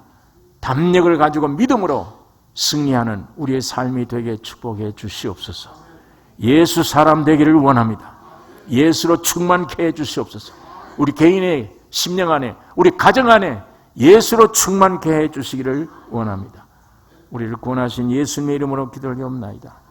담력을 가지고 믿음으로 승리하는 우리의 삶이 되게 축복해 주시옵소서. 예수 사람 되기를 원합니다. 예수로 충만케 해 주시옵소서. 우리 개인의 심령 안에, 우리 가정 안에 예수로 충만케 해 주시기를 원합니다. 우리를 구원하신 예수님의 이름으로 기도를 드리옵나이다.